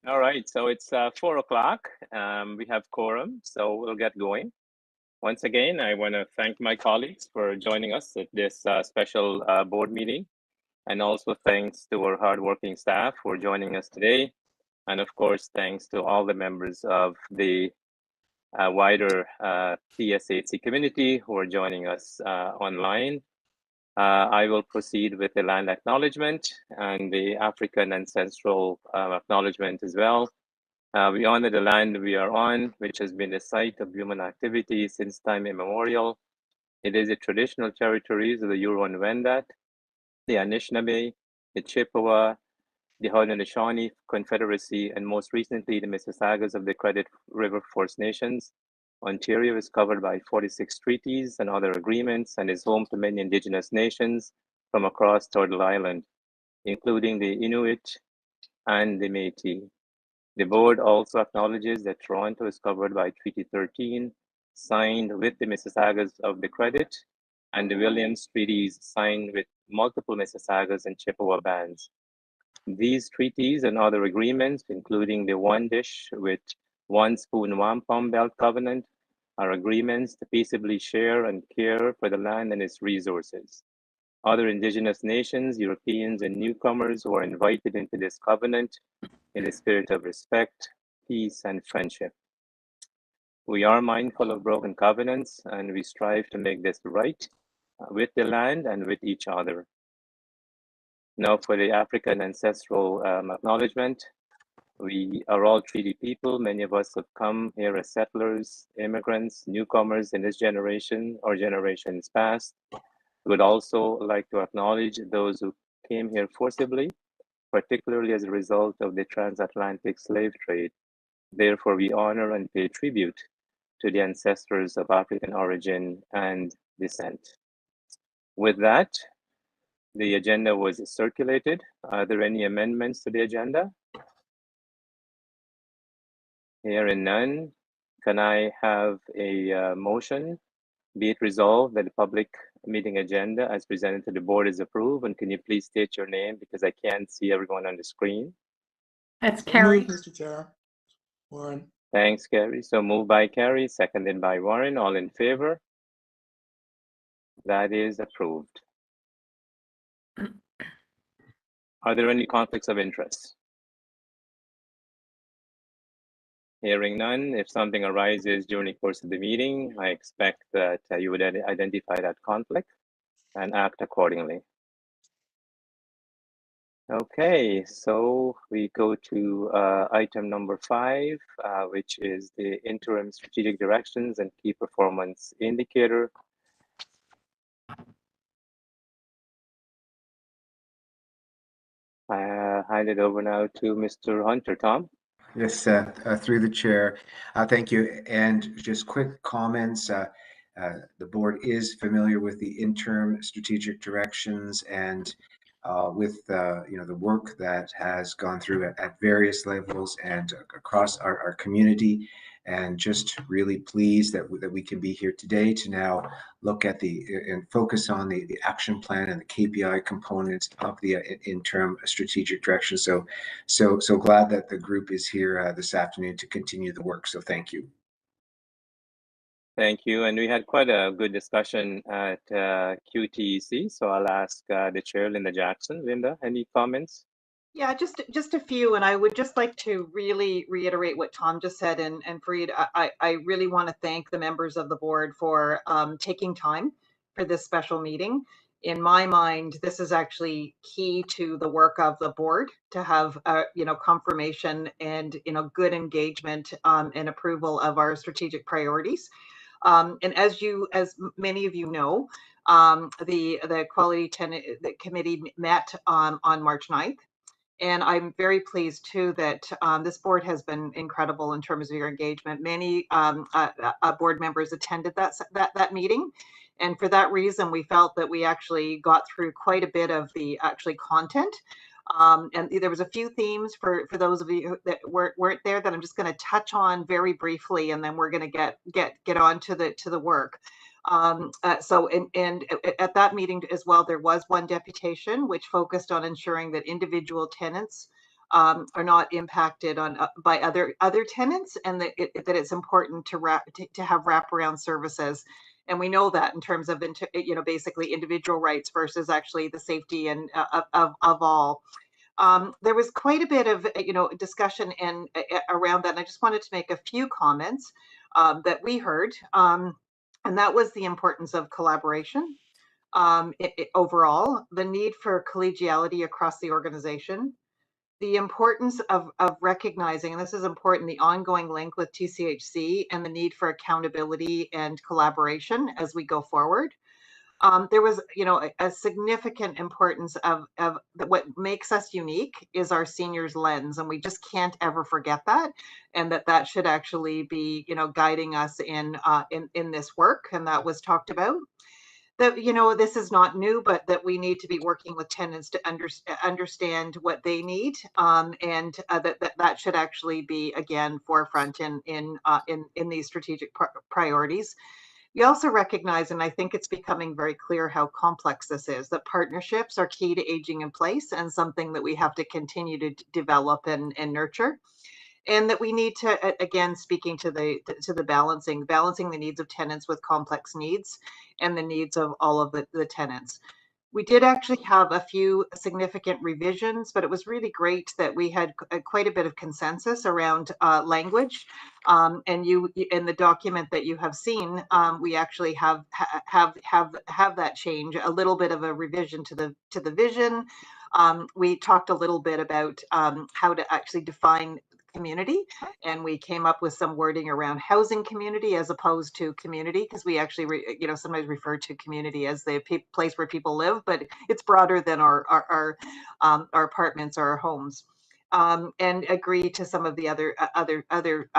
All right, so it's 4 o'clock. We have quorum, so we'll get going. Once again, I want to thank my colleagues for joining us at this special board meeting. And also thanks to our hardworking staff for joining us today. And of course, thanks to all the members of the wider TSHC community who are joining us online. I will proceed with the land acknowledgement and the African ancestral acknowledgement as well. We honor the land we are on, which has been the site of human activity since time immemorial. It is the traditional territories of the Huron-Wendat, the Anishinaabe, the Chippewa, the Haudenosaunee Confederacy, and most recently the Mississaugas of the Credit River First Nations. Ontario is covered by 46 treaties and other agreements and is home to many Indigenous nations from across Turtle Island, including the Inuit and the Métis. The board also acknowledges that Toronto is covered by Treaty 13, signed with the Mississaugas of the Credit, and the Williams Treaties signed with multiple Mississaugas and Chippewa bands. These treaties and other agreements, including the One Dish with One Spoon Wampum Belt Covenant, are agreements to peaceably share and care for the land and its resources. Other Indigenous nations, Europeans, and newcomers who are invited into this covenant in the spirit of respect, peace, and friendship. We are mindful of broken covenants, and we strive to make this right with the land and with each other. Now for the African ancestral acknowledgement. We are all treaty people. Many of us have come here as settlers, immigrants, newcomers in this generation or generations past. We would also like to acknowledge those who came here forcibly, particularly as a result of the transatlantic slave trade. Therefore, we honor and pay tribute to the ancestors of African origin and descent. With that, the agenda was circulated. Are there any amendments to the agenda? Hearing none, can I have a motion? Be it resolved that the public meeting agenda as presented to the board is approved. And can you please state your name because I can't see everyone on the screen? That's Carrie. Mr. Chair. Warren. Thanks, Carrie. So moved by Carrie, seconded by Warren. All in favor? That is approved. Are there any conflicts of interest? Hearing none, if something arises during the course of the meeting, I expect that you would identify that conflict and act accordingly. Okay, so we go to item number 5, which is the interim strategic directions and key performance indicator. I hand it over now to Mr. Hunter. Tom? Yes, through the chair. Thank you. And just quick comments. The board is familiar with the interim strategic directions and with the work that has gone through at various levels and across our community, and just really pleased that we can be here today to now look at and focus on the action plan and the KPI components of the interim strategic direction. So glad that the group is here this afternoon to continue the work. So thank you. Thank you. And we had quite a good discussion at QTEC. So I'll ask the chair, Linda Jackson. Linda, any comments? Yeah, just a few. And I would just like to really reiterate what Tom just said. And Fareed, I really want to thank the members of the board for taking time for this special meeting. In my mind, this is actually key to the work of the board to have, confirmation and, good engagement and approval of our strategic priorities. And as many of you know, the Quality Tenant Committee met on March 9th. And I'm very pleased too that this board has been incredible in terms of your engagement. Many board members attended that meeting. And for that reason, we felt that we actually got through quite a bit of the content. And there was a few themes for those of you that weren't there that I'm just going to touch on very briefly, and then we're going to get on to the work. So at that meeting as well, there was one deputation which focused on ensuring that individual tenants are not impacted on by other tenants, and that it's important to have wraparound services. And we know that in terms of basically individual rights versus actually the safety and of all. There was quite a bit of discussion and around that, and I just wanted to make a few comments that we heard, and that was the importance of collaboration. Overall, the need for collegiality across the organization, the importance of recognizing, and this is important, the ongoing link with TSHC and the need for accountability and collaboration as we go forward. There was, a significant importance of what makes us unique is our seniors lens, and we just can't ever forget that, and that should actually be, guiding us in this work, and that was talked about. That this is not new, but that we need to be working with tenants to understand what they need, and that should actually be again forefront in these strategic priorities. We also recognize, and I think it's becoming very clear how complex this is, that partnerships are key to aging in place and something that we have to continue to develop and nurture. And that we need to, again, speaking to the balancing the needs of tenants with complex needs and the needs of all of the tenants. We did actually have a few significant revisions, but it was really great that we had quite a bit of consensus around language. And you, in the document that you have seen, we actually have that change, a little bit of a revision to the vision. We talked a little bit about how to actually define community, and we came up with some wording around housing community as opposed to community, because we actually sometimes refer to community as the place where people live, but it's broader than our apartments or our homes, and agree to some of the other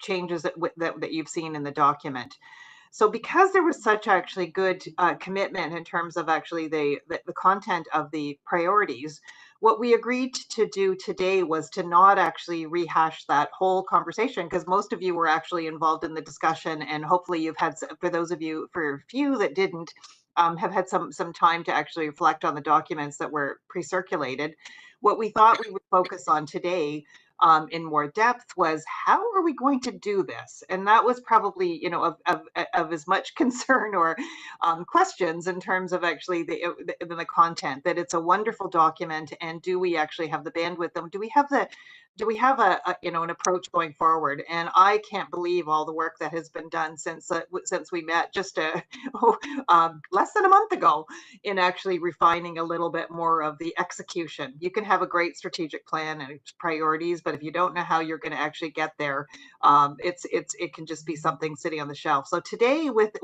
changes that you've seen in the document. So because there was such actually good commitment in terms of actually the content of the priorities, what we agreed to do today was to not actually rehash that whole conversation, because most of you were actually involved in the discussion, and hopefully you've had, for a few that didn't, have had some time to actually reflect on the documents that were pre-circulated. What we thought we would focus on today in more depth was, how are we going to do this? And that was probably, of as much concern or questions in terms of actually the content, that it's a wonderful document, and do we actually have the bandwidth? Do we have an approach going forward? And I can't believe all the work that has been done since we met just less than a month ago, in actually refining a little bit more of the execution. You can have a great strategic plan and priorities, but if you don't know how you're going to actually get there, it can just be something sitting on the shelf. So today, with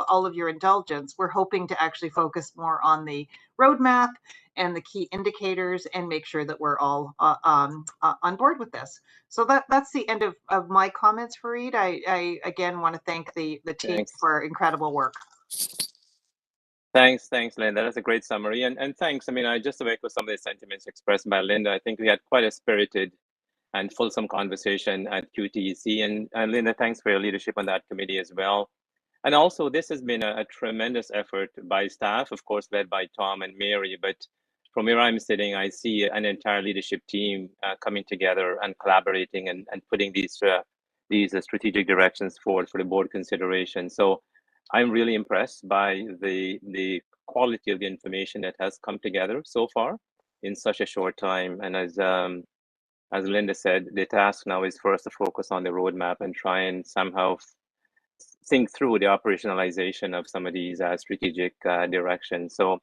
all of your indulgence, we're hoping to actually focus more on the roadmap and the key indicators, and make sure that we're all on board with this. So that's the end of my comments, Fareed. I again want to thank the team Thanks. for incredible work. Thanks, Linda. That's a great summary. And thanks. I mean, I just echo some of the sentiments expressed by Linda. I think we had quite a spirited and fulsome conversation at QTEC. And Linda, thanks for your leadership on that committee as well. And also, this has been a tremendous effort by staff, of course, led by Tom and Mary. But from where I'm sitting, I see an entire leadership team coming together and collaborating and putting these strategic directions forward for the board consideration. So I'm really impressed by the quality of the information that has come together so far in such a short time. And as Linda said, the task now is for us to focus on the roadmap and try and somehow think through the operationalization of some of these strategic directions. So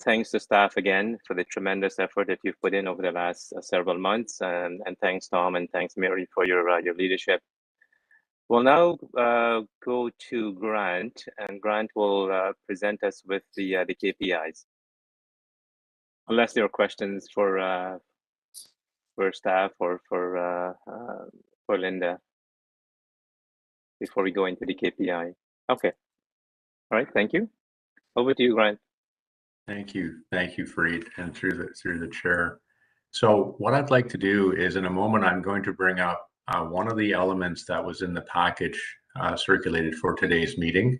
thanks to staff again for the tremendous effort that you've put in over the last several months, and thanks Tom and thanks Mary for your leadership. We'll now go to Grant, and Grant will present us with the KPIs. Unless there are questions for staff or for Linda before we go into the KPI. Okay. All right. Thank you. Over to you, Grant. Thank you, Fareed, and through the chair. So what I'd like to do is, in a moment, I'm going to bring up one of the elements that was in the package circulated for today's meeting,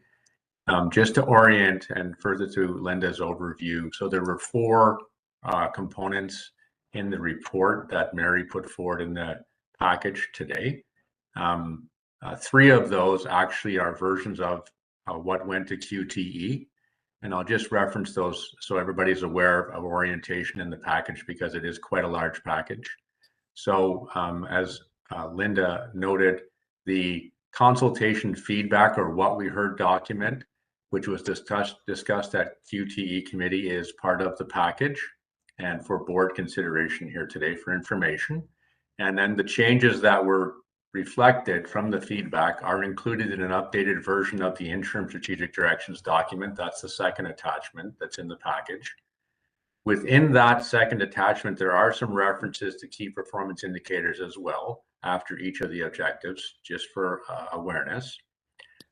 just to orient and further to Linda's overview. So there were 4 components in the report that Mary put forward in the package today. 3 of those actually are versions of what went to QTE. And I'll just reference those so everybody's aware of orientation in the package, because it is quite a large package. So as Linda noted, the consultation feedback, or what we heard document, which was discussed at QTE committee, is part of the package and for board consideration here today for information. And then the changes that were reflected from the feedback are included in an updated version of the interim strategic directions document. That's the second attachment that's in the package. Within that second attachment, there are some references to key performance indicators as well after each of the objectives, just for awareness.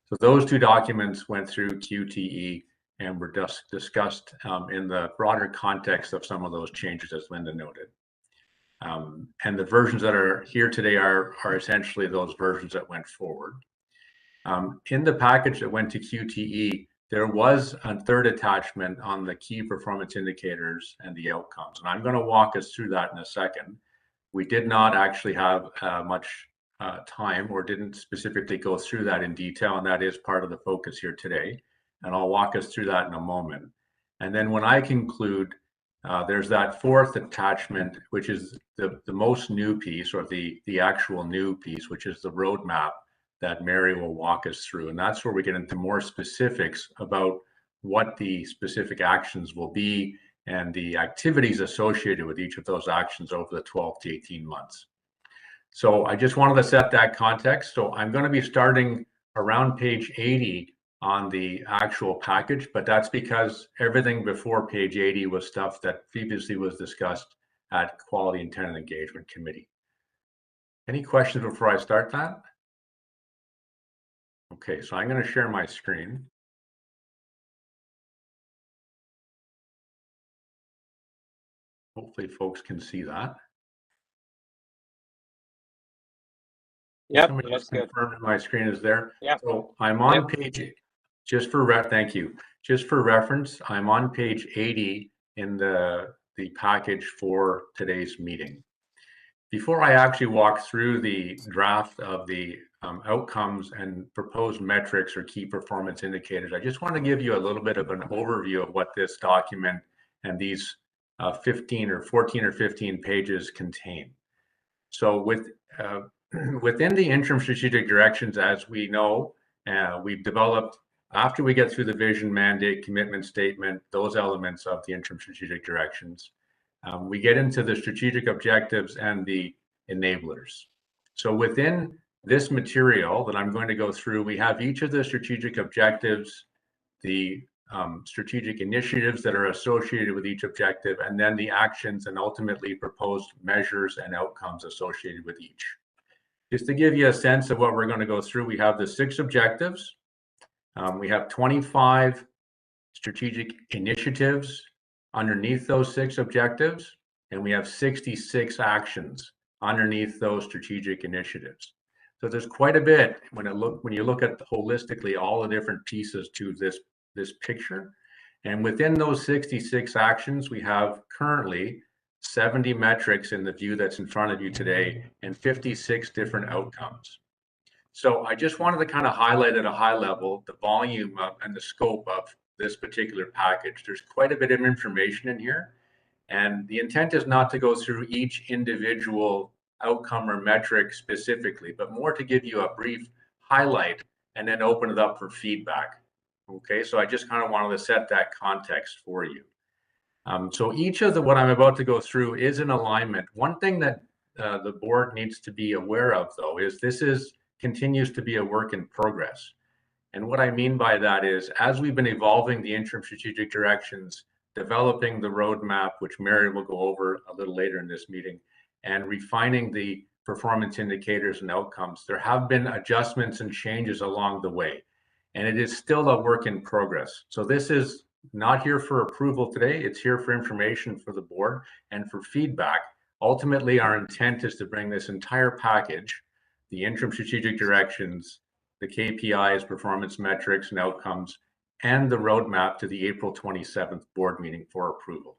So those 2 documents went through QTE and were discussed in the broader context of some of those changes, as Linda noted. And the versions that are here today are essentially those versions that went forward. In the package that went to QTE, there was a 3rd attachment on the key performance indicators and the outcomes. And I'm going to walk us through that in a second. We did not actually have much time, or didn't specifically go through that in detail, and that is part of the focus here today. And I'll walk us through that in a moment. And then when I conclude, there's that 4th attachment, which is the most new piece, or the actual new piece, which is the roadmap that Mary will walk us through. And that's where we get into more specifics about what the specific actions will be and the activities associated with each of those actions over the 12 to 18 months. So I just wanted to set that context. So I'm going to be starting around page 80 on the actual package, but that's because everything before page 80 was stuff that previously was discussed at Quality and Tenant Engagement Committee. Any questions before I start that? Okay, so I'm going to share my screen. Hopefully folks can see that. Yep, Somebody that's just good. confirm that my screen is there. Yeah. So I'm on page, thank you. Just for reference, I'm on page 80 in the package for today's meeting. Before I actually walk through the draft of the outcomes and proposed metrics or key performance indicators, I just want to give you a little bit of an overview of what this document and these 14 or 15 pages contain. So within the interim strategic directions, as we know, we've developed, after we get through the vision, mandate, commitment statement, those elements of the interim strategic directions, we get into the strategic objectives and the enablers. So within this material that I'm going to go through, we have each of the strategic objectives, the strategic initiatives that are associated with each objective, and then the actions and ultimately proposed measures and outcomes associated with each. Just to give you a sense of what we're going to go through, we have the 6 objectives. We have 25 strategic initiatives underneath those 6 objectives, and we have 66 actions underneath those strategic initiatives. So there's quite a bit when you look at holistically all the different pieces to this picture. And within those 66 actions, we have currently 70 metrics in the view that's in front of you today and 56 different outcomes. So I just wanted to kind of highlight at a high level the volume and the scope of this particular package. There's quite a bit of information in here, and the intent is not to go through each individual outcome or metric specifically, but more to give you a brief highlight and then open it up for feedback. Okay, so I just kind of wanted to set that context for you. So each of what I'm about to go through is in alignment. One thing that the board needs to be aware of, though, is this continues to be a work in progress. And what I mean by that is, as we've been evolving the interim strategic directions, developing the roadmap, which Mary will go over a little later in this meeting, and refining the performance indicators and outcomes, there have been adjustments and changes along the way. And it is still a work in progress. So this is not here for approval today. It's here for information for the board and for feedback. Ultimately, our intent is to bring this entire package, the interim strategic directions, the KPIs, performance metrics and outcomes, and the roadmap to the April 27th board meeting for approval.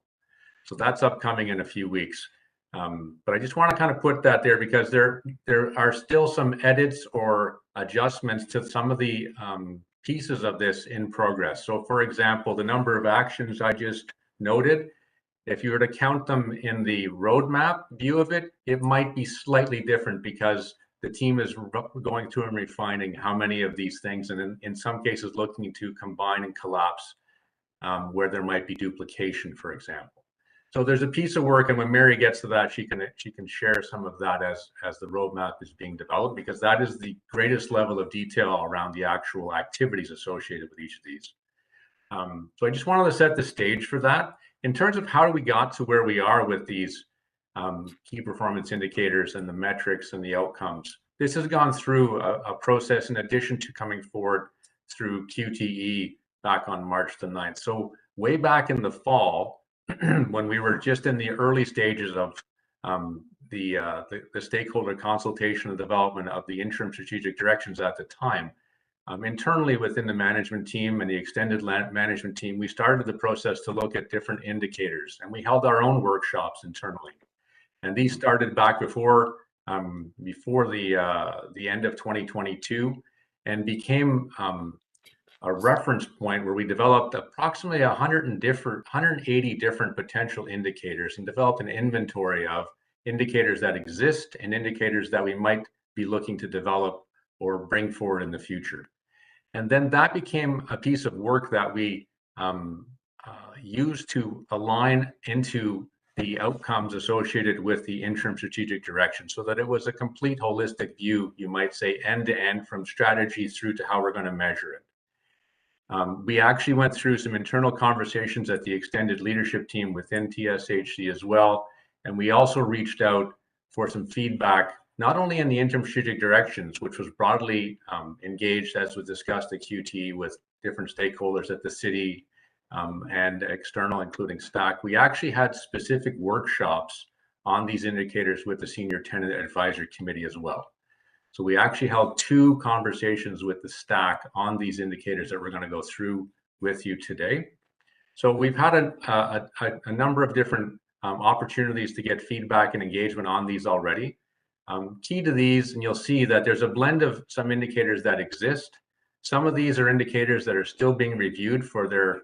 So that's upcoming in a few weeks. But I just want to kind of put that there because there are still some edits or adjustments to some of the pieces of this in progress. So for example, the number of actions I just noted, if you were to count them in the roadmap view of it, it might be slightly different because the team is going through and refining how many of these things, and in some cases looking to combine and collapse where there might be duplication, for example. So there's a piece of work, and when Mary gets to that, she can share some of that as the roadmap is being developed, because that is the greatest level of detail around the actual activities associated with each of these. So I just wanted to set the stage for that. In terms of how we got to where we are with these key performance indicators and the metrics and the outcomes, this has gone through a process in addition to coming forward through QTE back on March the 9th. So way back in the fall, when we were just in the early stages of the stakeholder consultation and development of the interim strategic directions at the time, internally within the management team and the extended management team, we started the process to look at different indicators, and we held our own workshops internally. And these started back before the end of 2022, and became a reference point where we developed approximately 180 different potential indicators and developed an inventory of indicators that exist and indicators that we might be looking to develop or bring forward in the future. And then that became a piece of work that we used to align into the outcomes associated with the interim strategic direction, so that it was a complete holistic view, you might say, end to end, from strategy through to how we're going to measure it. We actually went through some internal conversations at the extended leadership team within TSHC as well. And we also reached out for some feedback, not only in the interim strategic directions, which was broadly engaged, as was discussed at QT, with different stakeholders at the city and external, including STAC. We actually had specific workshops on these indicators with the Senior Tenant Advisory Committee as well. So we actually held 2 conversations with the STAC on these indicators that we're going to go through with you today. So we've had a number of different opportunities to get feedback and engagement on these already. Key to these, and you'll see that there's a blend of some indicators that exist. Some of these are indicators that are still being reviewed for their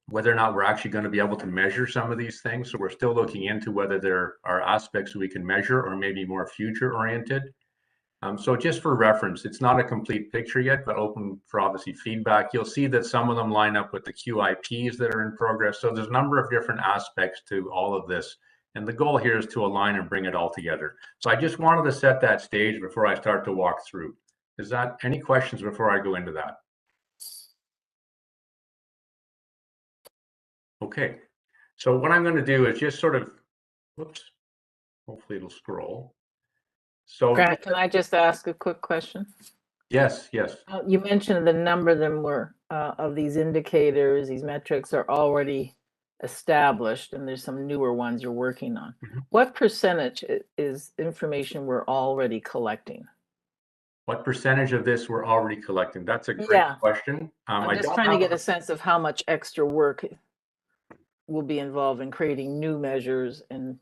whether or not we're actually going to be able to measure some of these things. So we're still looking into whether there are aspects we can measure or maybe more future oriented. So just for reference, it's not a complete picture yet, but open for obviously feedback. You'll see that some of them line up with the QIPs that are in progress. So there's a number of different aspects to all of this. And the goal here is to align and bring it all together. So I just wanted to set that stage before I start to walk through. Is that any questions before I go into that? Okay, so what I'm going to do is just sort of, whoops, hopefully it'll scroll. So Grant, can I just ask a quick question? Yes, yes. You mentioned the number of them were of these indicators, these metrics are already established, and there's some newer ones you're working on. Mm-hmm. What percentage is information we're already collecting? What percentage of this we're already collecting? That's a great question. I'm just trying to get a sense of how much extra work will be involved in creating new measures and,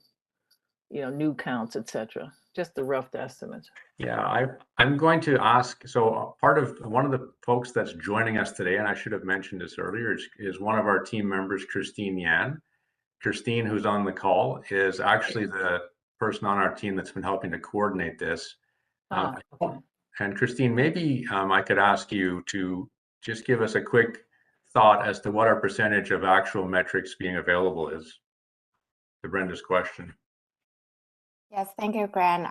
you know, new counts, etc. Just the rough estimate. Yeah, I'm going to ask, so one of the folks that's joining us today, and I should have mentioned this earlier, is one of our team members, Christine Yan. Christine, who's on the call, is actually the person on our team that's been helping to coordinate this. Okay. And Christine, maybe I could ask you to just give us a quick thought as to what our percentage of actual metrics being available is, to Brenda's question. Yes, thank you, Grant.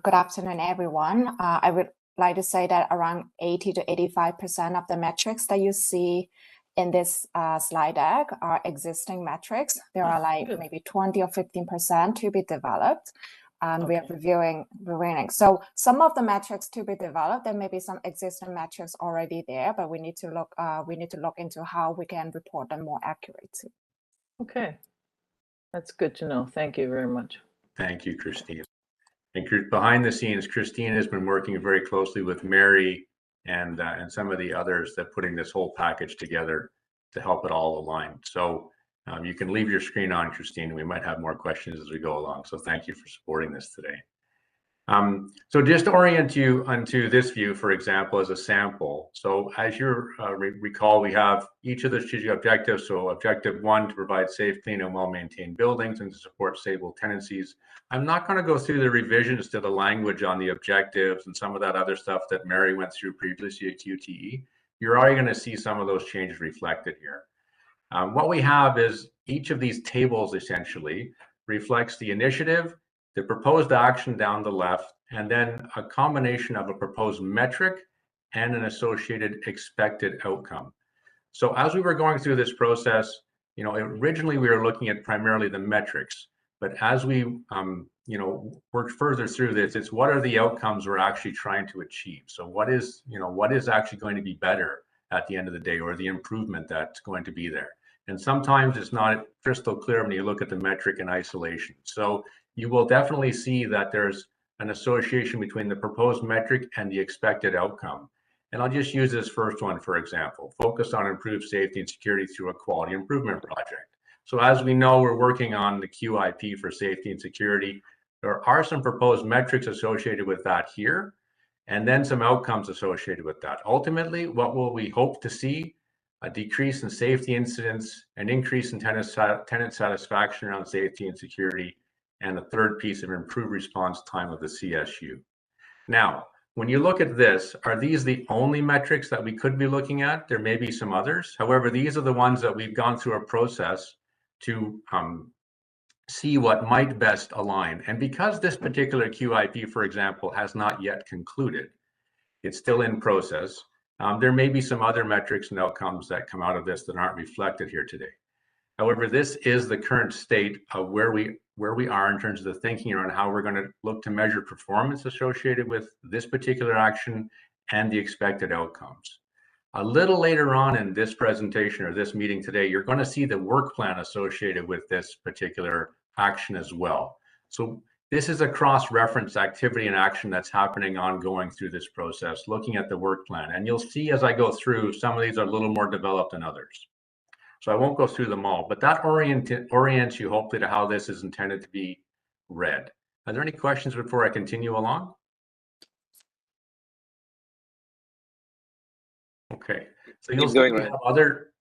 Good afternoon, everyone. I would like to say that around 80 to 85% of the metrics that you see in this slide deck are existing metrics. There are like maybe 20 or 15% to be developed. We are reviewing. So some of the metrics to be developed, there may be some existing metrics already there, but we need to look into how we can report them more accurately. Okay, that's good to know. Thank you very much. Thank you, Christine. And behind the scenes, Christine has been working very closely with Mary and some of the others that putting this whole package together to help it all align. So You can leave your screen on, Christine. We might have more questions as we go along. So thank you for supporting this today. So just to orient you onto this view, for example, as a sample. So as you recall, we have each of the strategic objectives. So objective 1, to provide safe, clean, and well-maintained buildings and to support stable tenancies. I'm not going to go through the revisions to the language on the objectives and some of that other stuff that Mary went through previously at QTE. You're already going to see some of those changes reflected here. What we have is each of these tables essentially reflects the initiative, the proposed action down the left, and then a combination of a proposed metric and an associated expected outcome. So as we were going through this process, originally we were looking at primarily the metrics, but as we, worked further through this, it's what are the outcomes we're actually trying to achieve? So what is actually going to be better at the end of the day, or the improvement that's going to be there? And sometimes it's not crystal clear when you look at the metric in isolation. So you will definitely see that there's an association between the proposed metric and the expected outcome. And I'll just use this first one, for example, focus on improved safety and security through a quality improvement project. So as we know, we're working on the QIP for safety and security. There are some proposed metrics associated with that here, and then some outcomes associated with that. Ultimately, what will we hope to see? A decrease in safety incidents, an increase in tenant satisfaction around safety and security, and the third piece of improved response time of the CSU. Now, when you look at this, are these the only metrics that we could be looking at? There may be some others. However, these are the ones that we've gone through a process to see what might best align. And because this particular QIP, for example, has not yet concluded, it's still in process. There may be some other metrics and outcomes that come out of this that aren't reflected here today. However, this is the current state of where we are in terms of the thinking around how we're going to look to measure performance associated with this particular action and the expected outcomes. A little later on in this presentation or this meeting today, you're going to see the work plan associated with this particular action as well. So this is a cross-reference activity and action that's happening ongoing through this process, looking at the work plan. And you'll see as I go through, some of these are a little more developed than others. So I won't go through them all, but that orients you hopefully to how this is intended to be read. Are there any questions before I continue along? Okay, so you'll see we have other,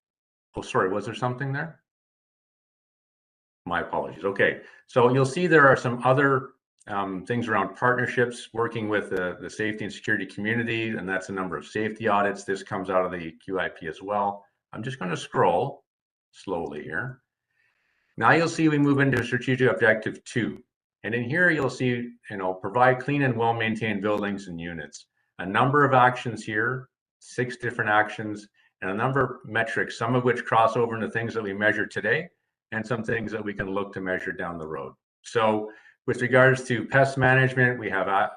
oh, sorry, was there something there? My apologies. Okay, so you'll see there are some other things around partnerships, working with the safety and security community, and that's a number of safety audits. This comes out of the QIP as well. I'm just going to scroll slowly here. Now you'll see we move into strategic objective 2. And in here you'll see, provide clean and well-maintained buildings and units. A number of actions here, 6 different actions, and a number of metrics, some of which cross over into things that we measure today, and some things that we can look to measure down the road. So with regards to pest management, we have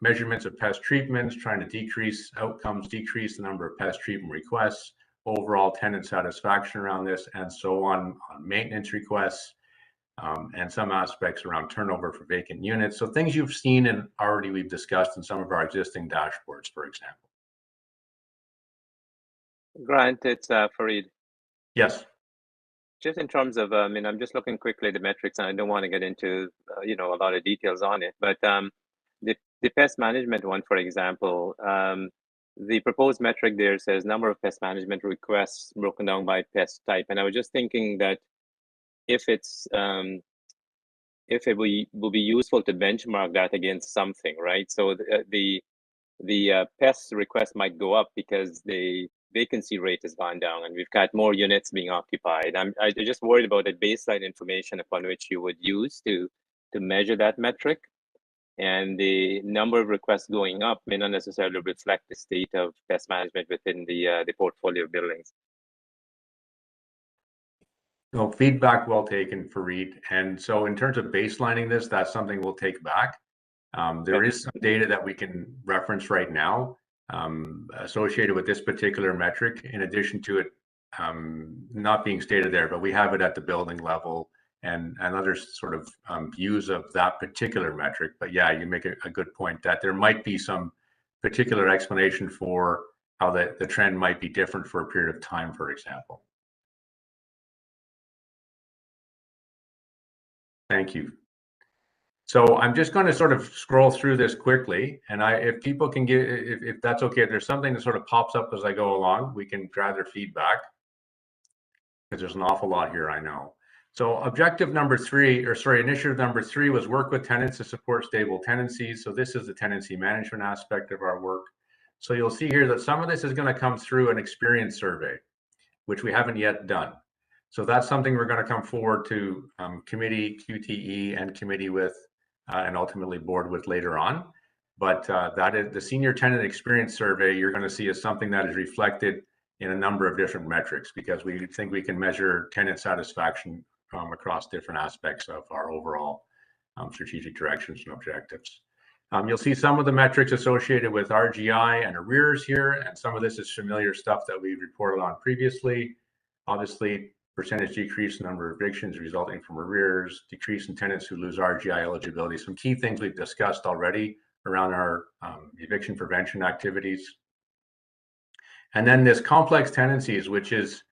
measurements of pest treatments, trying to decrease outcomes, decrease the number of pest treatment requests, overall tenant satisfaction around this, and so on maintenance requests, and some aspects around turnover for vacant units. So things you've seen and already we've discussed in some of our existing dashboards, for example. Grant, it's Fareed. Yes. Just in terms of, I'm just looking quickly at the metrics, and I don't want to get into, a lot of details on it. But the pest management one, for example, the proposed metric there says number of pest management requests broken down by pest type. And I was just thinking that if it will be useful to benchmark that against something, right? So the pest request might go up because the vacancy rate has gone down and we've got more units being occupied. I'm just worried about the baseline information upon which you would use to measure that metric. And the number of requests going up may not necessarily reflect the state of pest management within the portfolio of buildings. No, feedback well taken, Fareed. And so in terms of baselining this, that's something we'll take back. There is some data that we can reference right now associated with this particular metric, in addition to it not being stated there, but we have it at the building level and other sort of views of that particular metric. But yeah, you make a good point that there might be some particular explanation for how the trend might be different for a period of time, for example. Thank you. So I'm just going to sort of scroll through this quickly, and if people can give, if that's okay, if there's something that sort of pops up as I go along, we can gather feedback, because there's an awful lot here, I know. So objective number 3, or sorry, initiative number 3 was work with tenants to support stable tenancies. So this is the tenancy management aspect of our work. So you'll see here that some of this is going to come through an experience survey, which we haven't yet done. So that's something we're going to come forward to committee, QTE, and committee with, and ultimately board with later on. But that is the senior tenant experience survey you're going to see is something that is reflected in a number of different metrics, because we think we can measure tenant satisfaction across different aspects of our overall strategic directions and objectives. You'll see some of the metrics associated with RGI and arrears here, and some of this is familiar stuff that we've reported on previously. Obviously, percentage decrease in number of evictions resulting from arrears, decrease in tenants who lose RGI eligibility. Some key things we've discussed already around our eviction prevention activities. And then this complex tenancies, which is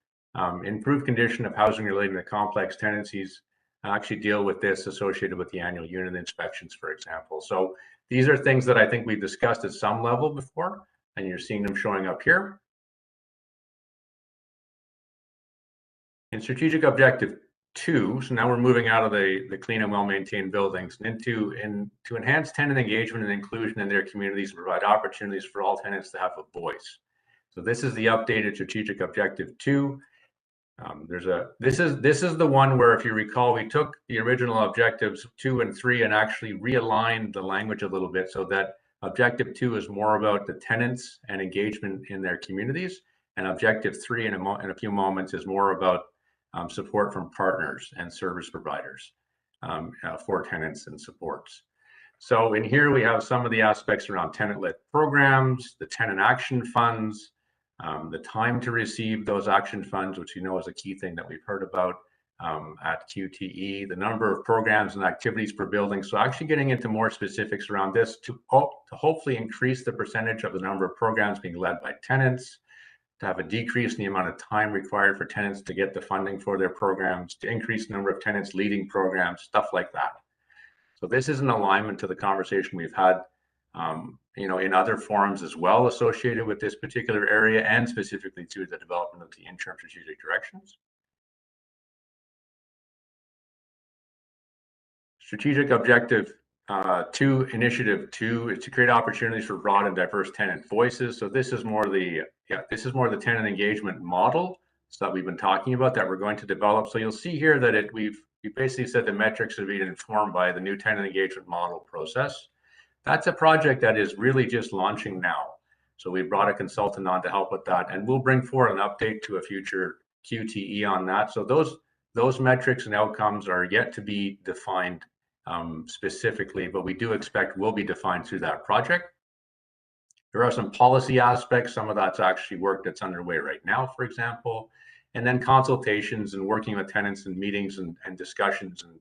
improved condition of housing relating to complex tenancies, actually deal with this associated with the annual unit inspections, for example. So these are things that I think we've discussed at some level before, and you're seeing them showing up here. In strategic objective 2, so now we're moving out of the clean and well-maintained buildings and to enhance tenant engagement and inclusion in their communities and provide opportunities for all tenants to have a voice. So this is the updated strategic objective 2. This is the one where, if you recall, we took the original objectives 2 and 3 and actually realigned the language a little bit so that objective 2 is more about the tenants and engagement in their communities, and objective 3 in a few moments is more about support from partners and service providers for tenants and supports. So in here we have some of the aspects around tenant-led programs, the tenant action funds, the time to receive those action funds, which you know is a key thing that we've heard about at QTE, the number of programs and activities per building. So actually getting into more specifics around this to hopefully increase the percentage of the number of programs being led by tenants, to have a decrease in the amount of time required for tenants to get the funding for their programs, to increase the number of tenants leading programs, stuff like that. So this is an alignment to the conversation we've had in other forums as well associated with this particular area, and specifically to the development of the interim strategic directions. Strategic objective 2, initiative 2 is to create opportunities for broad and diverse tenant voices. So this is more the tenant engagement model that we've been talking about that we're going to develop. So you'll see here that we basically said the metrics are being informed by the new tenant engagement model process. That's a project that is really just launching now. So we brought a consultant on to help with that, and we'll bring forward an update to a future QTE on that. So those metrics and outcomes are yet to be defined specifically, but we do expect will be defined through that project. There are some policy aspects. Some of that's actually work that's underway right now, for example, and then consultations and working with tenants and meetings and discussions and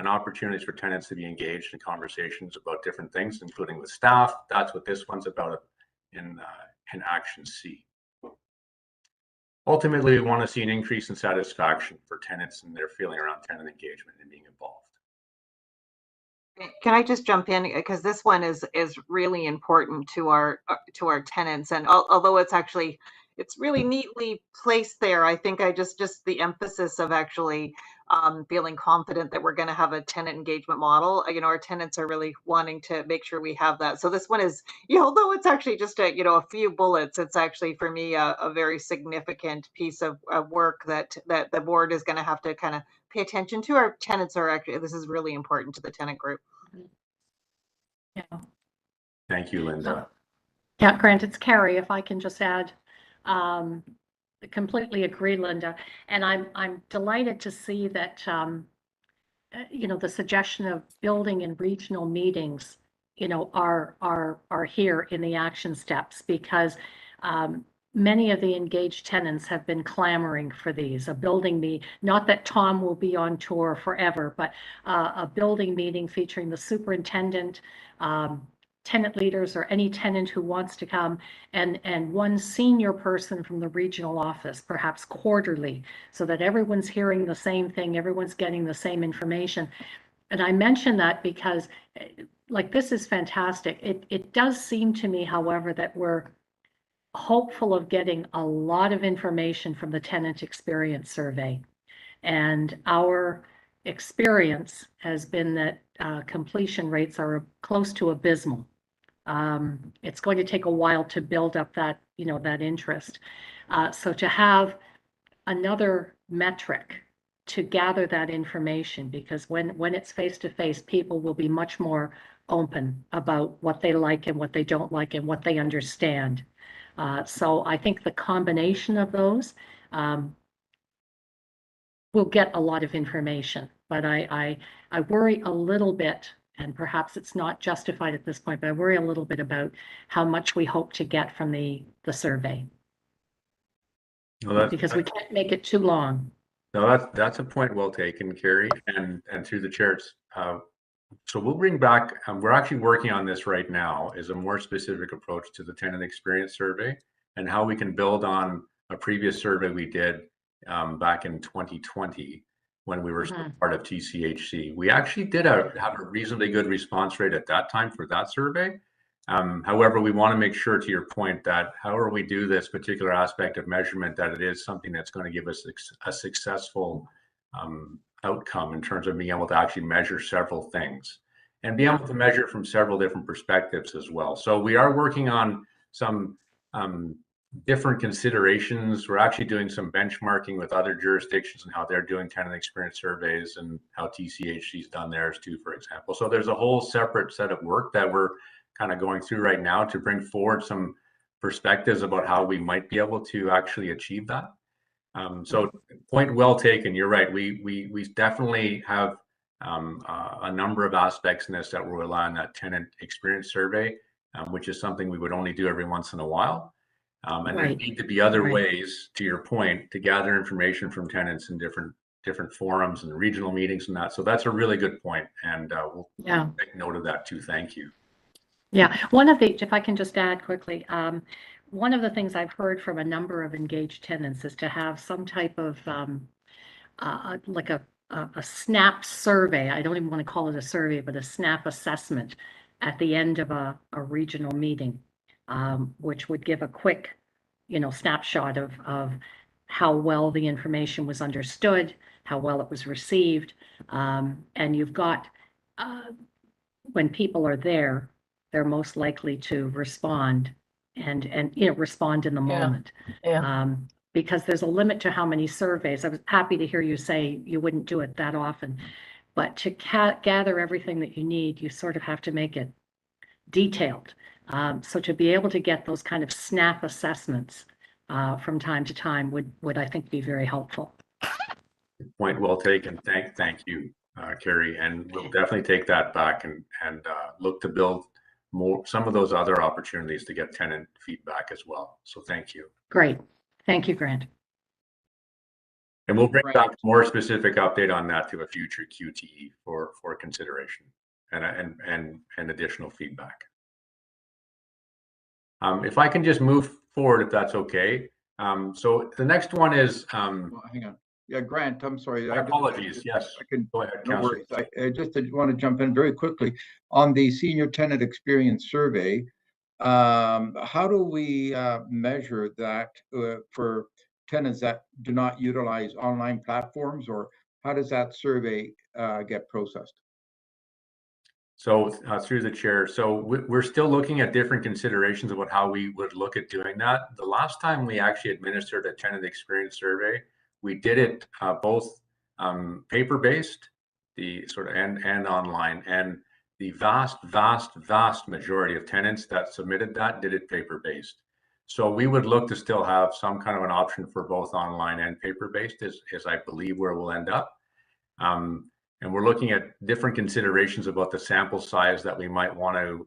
opportunities for tenants to be engaged in conversations about different things, including with staff. That's what this one's about in Action C. Ultimately, we want to see an increase in satisfaction for tenants and their feeling around tenant engagement and being involved. Can I just jump in, because this one is really important to our tenants, and although it's really neatly placed there, I think just the emphasis of actually feeling confident that we're going to have a tenant engagement model. Our tenants are really wanting to make sure we have that. So this one is, although it's actually just a few bullets, it's actually for me a very significant piece of work that the board is going to have to kind of pay attention to. Our tenants are actually, this is really important to the tenant group. Yeah. Thank you, Linda. Yeah, Grant, it's Carrie. If I can just add, completely agree, Linda. And I'm delighted to see that, the suggestion of building in regional meetings, are here in the action steps, because many of the engaged tenants have been clamoring for these, a building meeting, not that Tom will be on tour forever, but a building meeting featuring the superintendent, tenant leaders or any tenant who wants to come, and one senior person from the regional office, perhaps quarterly, so that everyone's hearing the same thing, everyone's getting the same information. And I mention that because, like, this is fantastic. It does seem to me, however, that we're hopeful of getting a lot of information from the tenant experience survey. And our experience has been that completion rates are close to abysmal. It's going to take a while to build up that, that interest. So to have another metric to gather that information, because when it's face-to-face, people will be much more open about what they like and what they don't like and what they understand. So I think the combination of those will get a lot of information. But I worry a little bit, and perhaps it's not justified at this point, but I worry a little bit about how much we hope to get from the survey. Well, because we can't make it too long. No, that's a point well taken, Carrie, and through the chairs. So we'll bring back, we're actually working on this right now, is a more specific approach to the tenant experience survey and how we can build on a previous survey we did back in 2020 when we were still part of TSHC. We actually did have a reasonably good response rate at that time for that survey. However, we want to make sure, to your point, that however we do this particular aspect of measurement, that it is something that's going to give us a successful outcome in terms of being able to actually measure several things and be able to measure from several different perspectives as well. So we are working on some different considerations. We're actually doing some benchmarking with other jurisdictions and how they're doing tenant experience surveys and how TSHC's done theirs too, for example. So there's a whole separate set of work that we're kind of going through right now to bring forward some perspectives about how we might be able to actually achieve that. So point well taken. You're right. We definitely have a number of aspects in this that will rely on that tenant experience survey, which is something we would only do every once in a while. And there need to be other ways, to your point, to gather information from tenants in different forums and regional meetings and that. So that's a really good point, and we'll take note of that too. Thank you. Yeah, one of the, if I can just add quickly, one of the things I've heard from a number of engaged tenants is to have some type of like a SNAP survey. I don't even want to call it a survey, but a SNAP assessment at the end of a regional meeting, which would give a quick, snapshot of how well the information was understood, how well it was received. And you've got, when people are there, they're most likely to respond and respond in the moment. Because there's a limit to how many surveys. I was happy to hear you say you wouldn't do it that often, but to gather everything that you need, you sort of have to make it detailed. So to be able to get those kind of SNAP assessments from time to time would I think be very helpful. Point well taken. Thank you, Carrie, and we'll definitely take that back and look to build some of those other opportunities to get tenant feedback as well. So thank you. Great. Thank you, Grant. And we'll bring back a more specific update on that to a future QTE for consideration and additional feedback. If I can just move forward, if that's okay. So the next one is. Well, hang on. Yeah, Grant, I'm sorry. Apologies. Yes. I can go ahead. No worries. I just want to jump in very quickly on the senior tenant experience survey. How do we measure that for tenants that do not utilize online platforms, or how does that survey get processed? So through the chair, so we're still looking at different considerations about how we would look at doing that. The last time we actually administered a tenant experience survey, we did it both paper-based, the sort of and online, and the vast majority of tenants that submitted that did it paper-based. So we would look to still have some kind of an option for both online and paper-based, is I believe where we'll end up. And we're looking at different considerations about the sample size that we might want to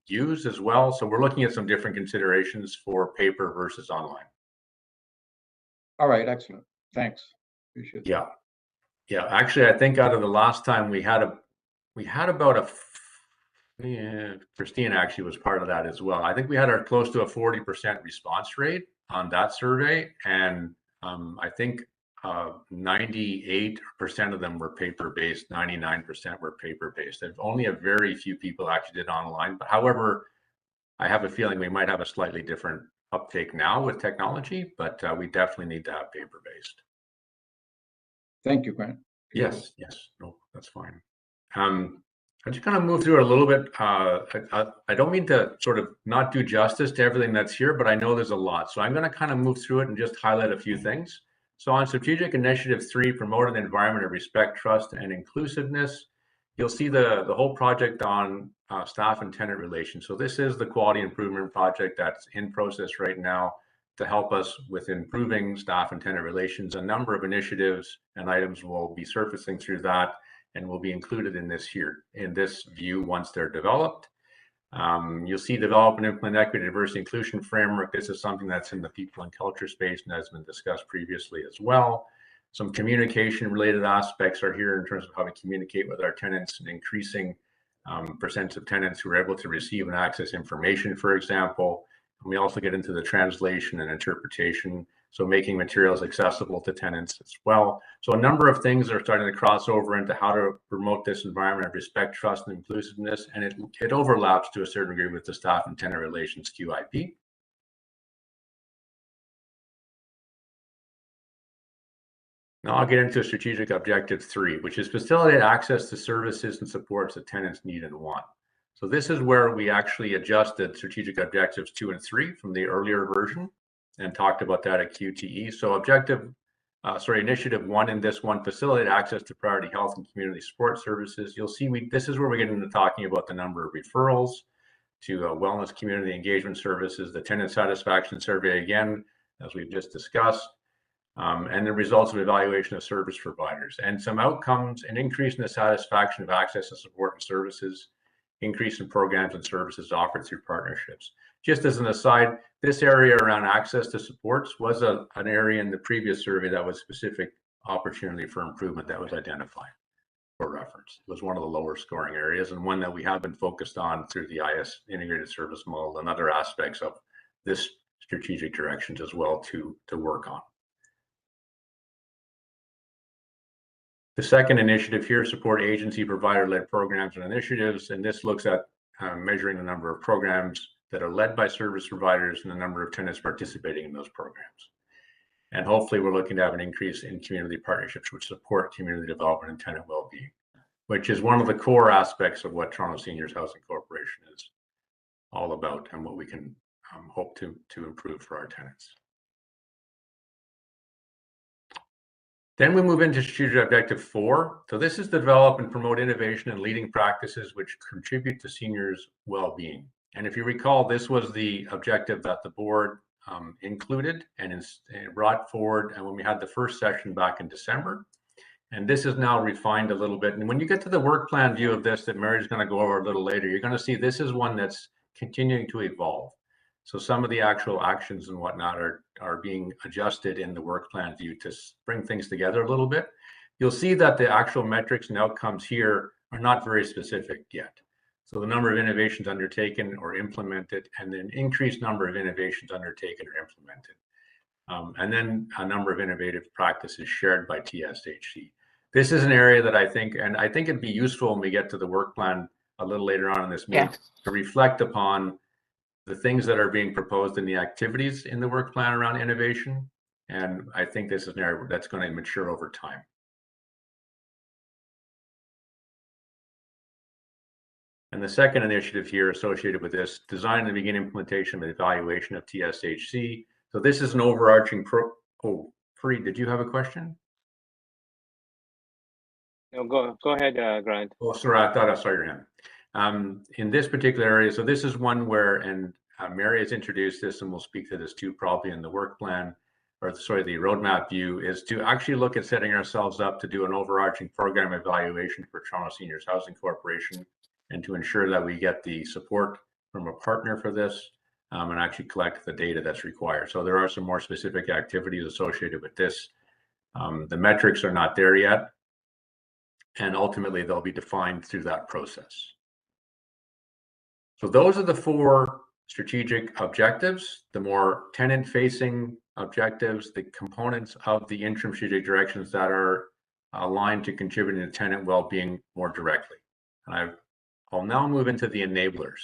use as well. So we're looking at some different considerations for paper versus online. All right, excellent. Thanks. Appreciate that. Yeah. Actually, I think out of the last time we had about Yeah, Christine actually was part of that as well. I think we had our close to a 40% response rate on that survey, and I think 98% of them were paper-based, 99% were paper-based. Only a very few people actually did online. But however, I have a feeling we might have a slightly different uptake now with technology, but we definitely need to have paper-based. Thank you, Grant. Yes, no, that's fine. I'm just going to move through it a little bit. I don't mean to sort of not do justice to everything that's here, but I know there's a lot. So I'm going to kind of move through it and just highlight a few things. So on Strategic Initiative 3, promote an environment of respect, trust, and inclusiveness, you'll see the whole project on staff and tenant relations. So this is the quality improvement project that's in process right now to help us with improving staff and tenant relations. A number of initiatives and items will be surfacing through that and will be included in this view once they're developed. You'll see develop and implement equity, diversity, inclusion framework. This is something that's in the people and culture space and has been discussed previously as well. Some communication related aspects are here in terms of how we communicate with our tenants and increasing percent of tenants who are able to receive and access information, for example. And we also get into the translation and interpretation, so making materials accessible to tenants as well. So a number of things are starting to cross over into how to promote this environment of respect, trust, and inclusiveness, and it overlaps to a certain degree with the staff and tenant relations QIP. Now I'll get into strategic objective 3, which is facilitate access to services and supports that tenants need and want. So this is where we actually adjusted strategic objectives 2 and 3 from the earlier version and talked about that at QTE. So initiative 1 in this one, facilitate access to priority health and community support services. You'll see this is where we get into talking about the number of referrals to wellness community engagement services, the tenant satisfaction survey again, as we've just discussed, and the results of evaluation of service providers and some outcomes, an increase in the satisfaction of access to support and services, increase in programs and services offered through partnerships. Just as an aside, this area around access to supports was an area in the previous survey that was specific opportunity for improvement that was identified for reference. It was one of the lower scoring areas and one that we have been focused on through the IS integrated service model and other aspects of this strategic directions as well to work on. The second initiative here, support agency provider-led programs and initiatives, and this looks at measuring the number of programs that are led by service providers and the number of tenants participating in those programs. And hopefully we're looking to have an increase in community partnerships which support community development and tenant well-being, which is one of the core aspects of what Toronto Seniors Housing Corporation is all about and what we can hope to improve for our tenants. Then we move into strategic objective 4. So this is develop and promote innovation and leading practices which contribute to seniors' well-being. And if you recall, this was the objective that the board included and brought forward and when we had the first session back in December. And this is now refined a little bit. And when you get to the work plan view of this that Mary's going to go over a little later, you're going to see this is one that's continuing to evolve. So some of the actual actions and whatnot are being adjusted in the work plan view to bring things together a little bit. You'll see that the actual metrics and outcomes here are not very specific yet. So the number of innovations undertaken or implemented, and then increased number of innovations undertaken or implemented. And then a number of innovative practices shared by TSHC. This is an area that I think it'd be useful when we get to the work plan a little later on in this meeting to reflect upon the things that are being proposed in the activities in the work plan around innovation. And I think this is an area that's going to mature over time. And the second initiative here associated with this, design and begin implementation and evaluation of TSHC. So this is an overarching Fareed, did you have a question? No, go ahead, Grant. Oh, sorry, I thought I saw your hand. In this particular area, so this is one where, and Mary has introduced this and we'll speak to this too probably in the work plan, or sorry, the roadmap view, is to actually look at setting ourselves up to do an overarching program evaluation for Toronto Seniors Housing Corporation and to ensure that we get the support from a partner for this and actually collect the data that's required. So there are some more specific activities associated with this. The metrics are not there yet, and ultimately they'll be defined through that process. So those are the 4 strategic objectives, the more tenant-facing objectives, the components of the interim strategic directions that are aligned to contributing to tenant well-being more directly. And I'll now move into the enablers,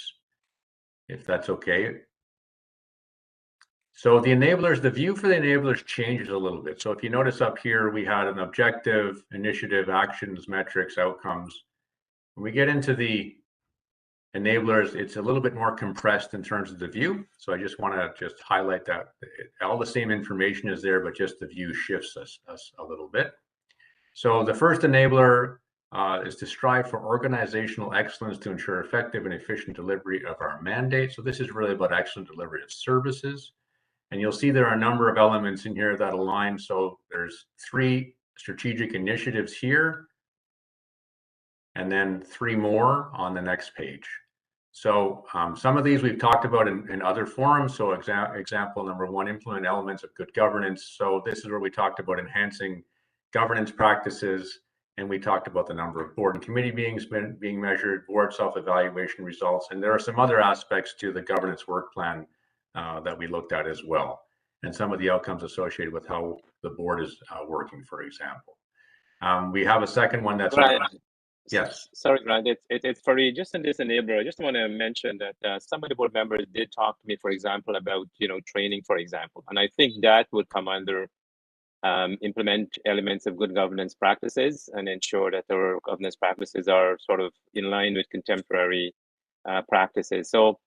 if that's okay. So the enablers, the view for the enablers changes a little bit. So if you notice up here, we had an objective, initiative, actions, metrics, outcomes. When we get into the enablers, it's a little bit more compressed in terms of the view. So I just want to just highlight that all the same information is there, but just the view shifts us a little bit. So the first enabler is to strive for organizational excellence to ensure effective and efficient delivery of our mandate. So this is really about excellent delivery of services. And you'll see there are a number of elements in here that align. So there's 3 strategic initiatives here, and then 3 more on the next page. So some of these we've talked about in other forums. So example number 1, implement elements of good governance. So this is where we talked about enhancing governance practices, and we talked about the number of board and committee meetings being measured, board self-evaluation results, and there are some other aspects to the governance work plan that we looked at as well, and some of the outcomes associated with how the board is working, for example. We have a second one that's Right. Yes. Sorry, Grant. It's for you. Just in this enabler, I just want to mention that some of the board members did talk to me, for example, about training, for example, and I think that would come under implement elements of good governance practices and ensure that our governance practices are sort of in line with contemporary practices. So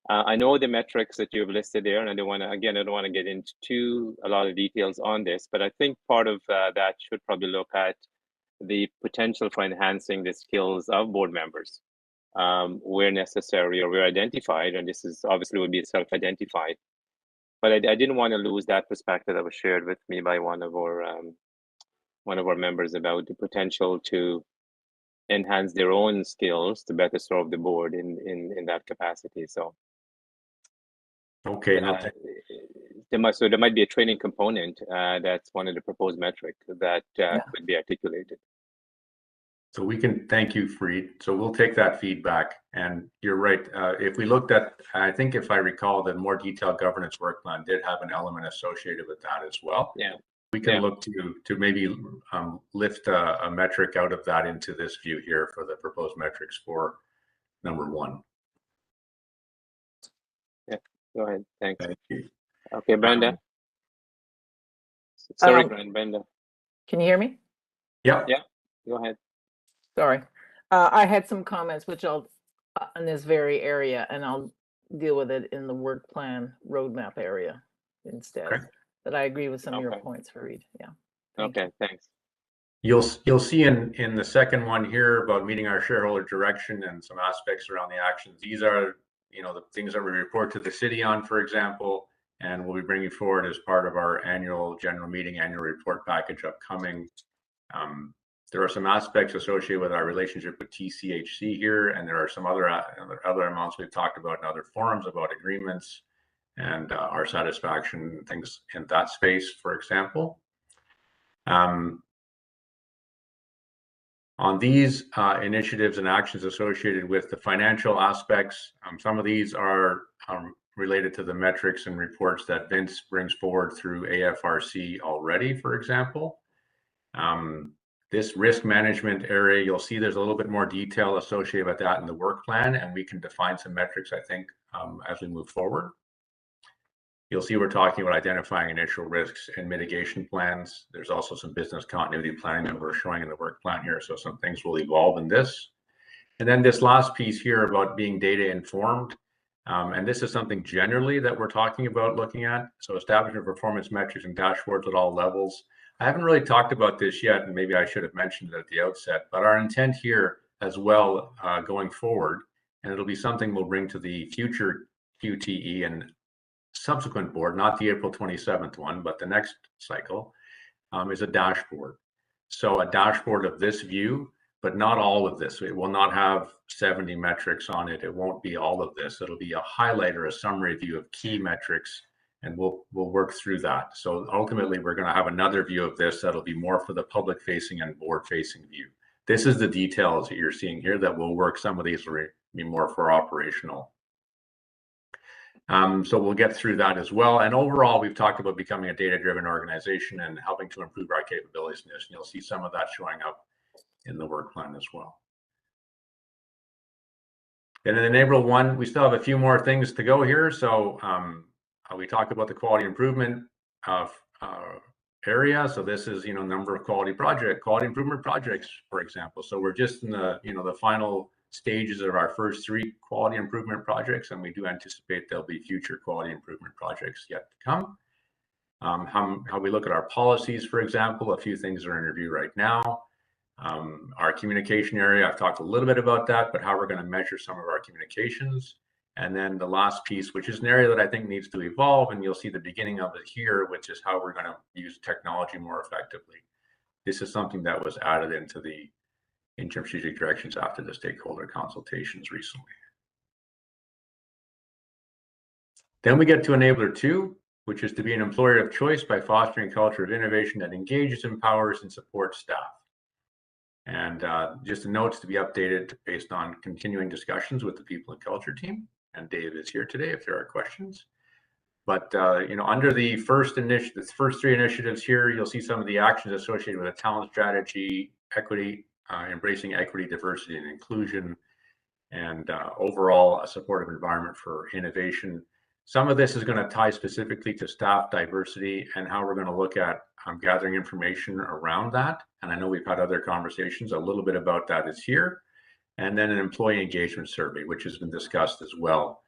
I know the metrics that you've listed there, and I don't want to get into a lot of details on this, but I think part of that should probably look at the potential for enhancing the skills of board members where necessary or where identified, and this is obviously would be self-identified. But I didn't want to lose that perspective that was shared with me by one of our members about the potential to enhance their own skills to better serve the board in that capacity. So okay. There might be a training component that's one of the proposed metrics that could be articulated. So we can thank you, Fareed. So we'll take that feedback. And you're right. If we looked at, I think if I recall, the more detailed governance work plan did have an element associated with that as well. Yeah. We can look to maybe lift a metric out of that into this view here for the proposed metrics for number 1. Yeah. Go ahead. Thanks. Thank you. Okay, Brenda. Sorry, Brenda. Can you hear me? Yeah. Yeah. Go ahead. Sorry. I had some comments which I'll in this very area, and I'll deal with it in the work plan roadmap area instead. Okay. But I agree with some of your points, Fareed. Yeah. Okay, thanks. You'll see in the second one here about meeting our shareholder direction and some aspects around the actions. These are the things that we report to the city on, for example, and we'll be bringing forward as part of our annual general meeting, annual report package upcoming. There are some aspects associated with our relationship with TSHC here, and there are some other amounts we've talked about in other forums about agreements and our satisfaction, things in that space, for example. On these initiatives and actions associated with the financial aspects, some of these are related to the metrics and reports that Vince brings forward through AFRC already, for example. This risk management area, you'll see there's a little bit more detail associated with that in the work plan, and we can define some metrics, I think, as we move forward. You'll see we're talking about identifying initial risks and mitigation plans. There's also some business continuity planning that we're showing in the work plan here, so some things will evolve in this. And then this last piece here about being data informed, and this is something generally that we're talking about looking at. So establishing performance metrics and dashboards at all levels. I haven't really talked about this yet, and maybe I should have mentioned it at the outset, but our intent here as well going forward, and it'll be something we'll bring to the future QTE and subsequent board, not the April 27th one, but the next cycle, is a dashboard. So a dashboard of this view, but not all of this. It will not have 70 metrics on it. It won't be all of this. It'll be a highlight or a summary view of key metrics, and we'll work through that. So ultimately, we're going to have another view of this that'll be more for the public-facing and board-facing view. This is the details that you're seeing here that will work. Some of these will be more for operational So we'll get through that as well. And overall, we've talked about becoming a data-driven organization and helping to improve our capabilities in this. And you'll see some of that showing up in the work plan as well. And in April 1, we still have a few more things to go here. So we talked about the quality improvement area. So this is, number of quality improvement projects, for example. So we're just in the, the final stages of our first 3 quality improvement projects, and we do anticipate there'll be future quality improvement projects yet to come. How we look at our policies, for example, a few things are in review right now. Our communication area, I've talked a little bit about that, but how we're going to measure some of our communications. And then the last piece, which is an area that I think needs to evolve, and you'll see the beginning of it here, which is how we're going to use technology more effectively. This is something that was added into the interim strategic directions after the stakeholder consultations recently. Then we get to enabler 2, which is to be an employer of choice by fostering a culture of innovation that engages, empowers, and supports staff. And just the notes to be updated based on continuing discussions with the people and culture team. And Dave is here today if there are questions. But under the first 3 initiatives here, you'll see some of the actions associated with a talent strategy, equity, embracing equity, diversity, and inclusion, and overall a supportive environment for innovation. Some of this is going to tie specifically to staff diversity and how we're going to look at gathering information around that. And I know we've had other conversations. A little bit about that is here. And then an employee engagement survey, which has been discussed as well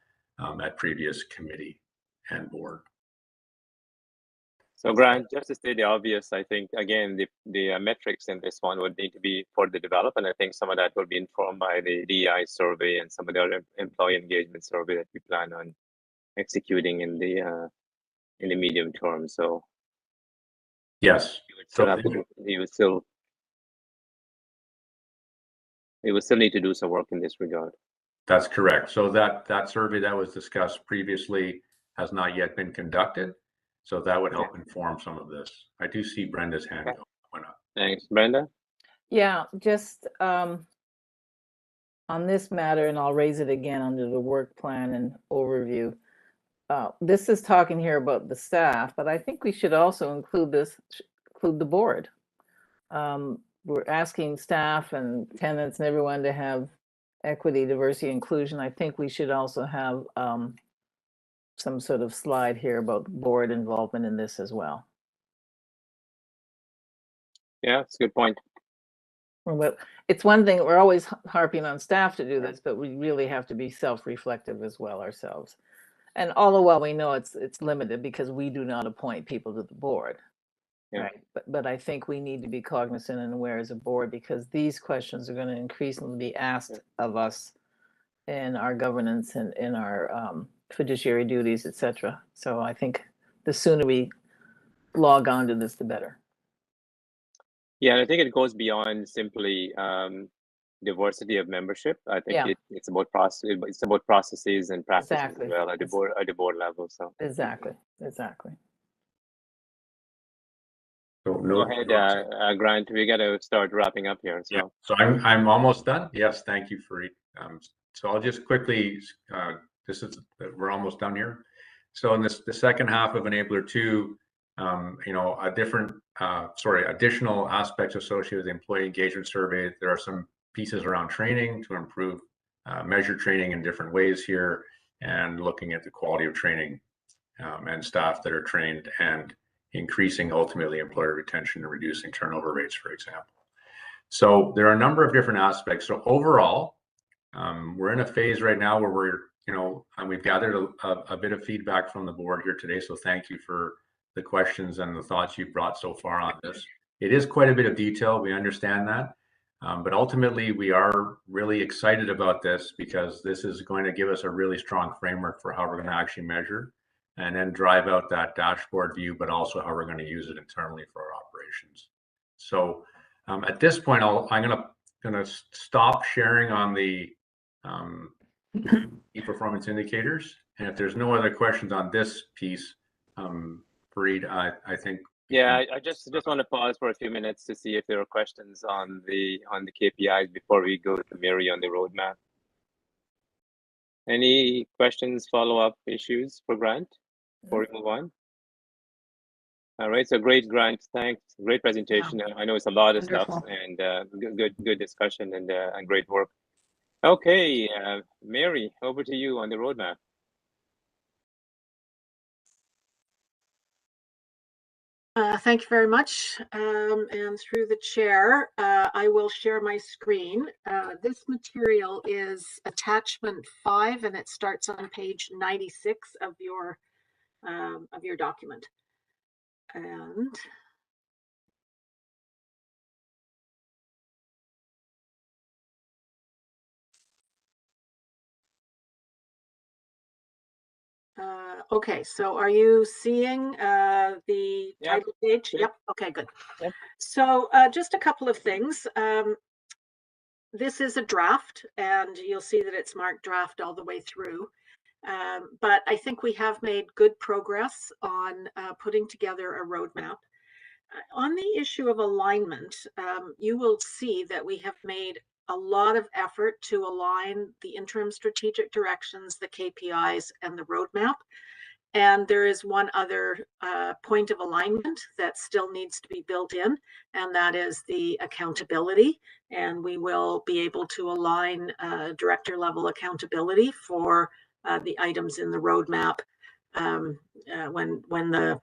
at previous committee and board. So Grant, just to state the obvious, I think, again, the metrics in this one would need to be further developed. And I think some of that will be informed by the DEI survey and some of the other employee engagement survey that we plan on executing in the medium term. So yes, we would still need to do some work in this regard. That's correct. So that survey that was discussed previously has not yet been conducted. So that would help inform some of this. I do see Brenda's hand went up. Thanks, Brenda. Yeah, just on this matter, and I'll raise it again under the work plan and overview. This is talking here about the staff, but I think we should also include the board. We're asking staff and tenants and everyone to have equity, diversity, inclusion. I think we should also have some sort of slide here about board involvement in this as well. Yeah, that's a good point. Well, it's one thing, we're always harping on staff to do this, but we really have to be self-reflective as well ourselves. And all the while we know it's limited because we do not appoint people to the board. Yeah. Right. But I think we need to be cognizant and aware as a board because these questions are going to increasingly be asked of us in our governance and in our fiduciary duties, etc. So I think the sooner we log on to this, the better. Yeah, I think it goes beyond simply diversity of membership. I think it's about process. It's about processes and practices as well at the board level. So exactly. So go ahead, Grant. We got to start wrapping up here. So, yeah. So I'm almost done. Yes, thank you, Fareed. So I'll just quickly. We're almost done here. So in the second half of enabler 2, additional aspects associated with the employee engagement survey. There are some pieces around training to improve, measure training in different ways here, and looking at the quality of training and staff that are trained and increasing ultimately employer retention and reducing turnover rates, for example. So there are a number of different aspects. So overall, we're in a phase right now where we're, and we've gathered a bit of feedback from the board here today. So thank you for the questions and the thoughts you've brought so far on this. It is quite a bit of detail. We understand that. But ultimately, we are really excited about this because this is going to give us a really strong framework for how we're going to actually measure and then drive out that dashboard view, but also how we're going to use it internally for our operations. So at this point, I'm going to stop sharing on the key performance indicators. And if there's no other questions on this piece, Fareed, I think. Yeah, I just want to pause for a few minutes to see if there are questions on the KPIs before we go to Mary on the roadmap. Any questions, follow-up issues for Grant before we move on? All right, so great, Grant. Thanks. Great presentation. I know it's a lot of Wonderful. stuff, and good discussion and great work. Okay, Mary, over to you on the roadmap. Thank you very much. And through the chair, I will share my screen. This material is attachment 5, and it starts on page 96 of your document. And okay, so are you seeing the title page? Yep. Okay, good. Yep. So just a couple of things. This is a draft, and you'll see that it's marked draft all the way through. But I think we have made good progress on putting together a roadmap. On the issue of alignment, you will see that we have made a lot of effort to align the interim strategic directions, the KPIs, and the roadmap. And there is one other point of alignment that still needs to be built in, and that is the accountability. And we will be able to align director level accountability for the items in the roadmap when the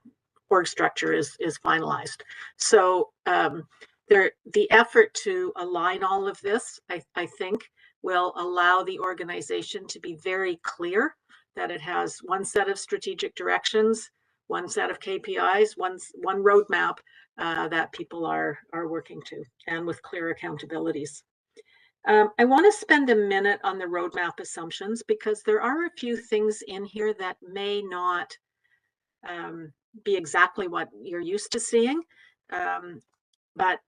org structure is finalized. So the effort to align all of this, I think, will allow the organization to be very clear that it has one set of strategic directions, one set of KPIs, one roadmap that people are working to, and with clear accountabilities. I want to spend a minute on the roadmap assumptions, because there are a few things in here that may not be exactly what you're used to seeing, but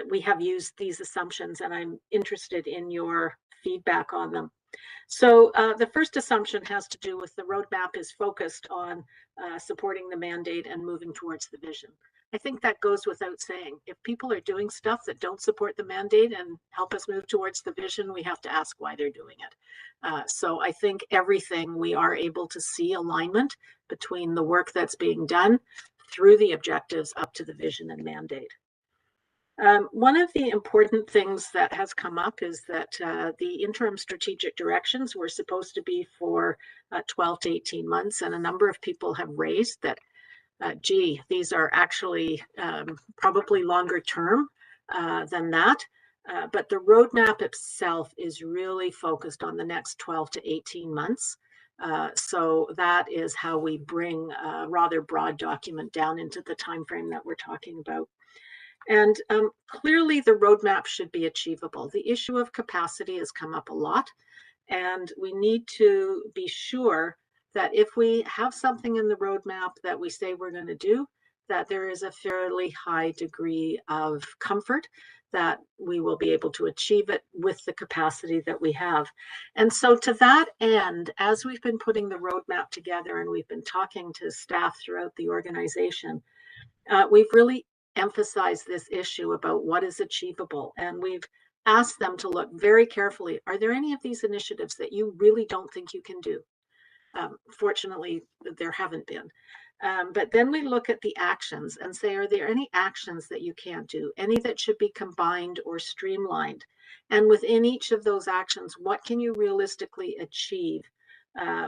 we have used these assumptions, and I'm interested in your feedback on them. So the first assumption has to do with the roadmap is focused on supporting the mandate and moving towards the vision. I think that goes without saying. If people are doing stuff that don't support the mandate and help us move towards the vision, we have to ask why they're doing it. So I think everything we are able to see alignment between the work that's being done through the objectives up to the vision and mandate. One of the important things that has come up is that the interim strategic directions were supposed to be for 12 to 18 months, and a number of people have raised that, gee, these are actually probably longer term than that. But the roadmap itself is really focused on the next 12 to 18 months. So that is how we bring a rather broad document down into the time frame that we're talking about. And clearly the roadmap should be achievable. The issue of capacity has come up a lot, and we need to be sure that if we have something in the roadmap that we say we're going to do, that there is a fairly high degree of comfort that we will be able to achieve it with the capacity that we have. And so to that end, as we've been putting the roadmap together and we've been talking to staff throughout the organization, we've really emphasize this issue about what is achievable. And we've asked them to look very carefully. Are there any of these initiatives that you really don't think you can do? Fortunately, there haven't been. But then we look at the actions and say, are there any actions that you can't do? Any that should be combined or streamlined? And within each of those actions, what can you realistically achieve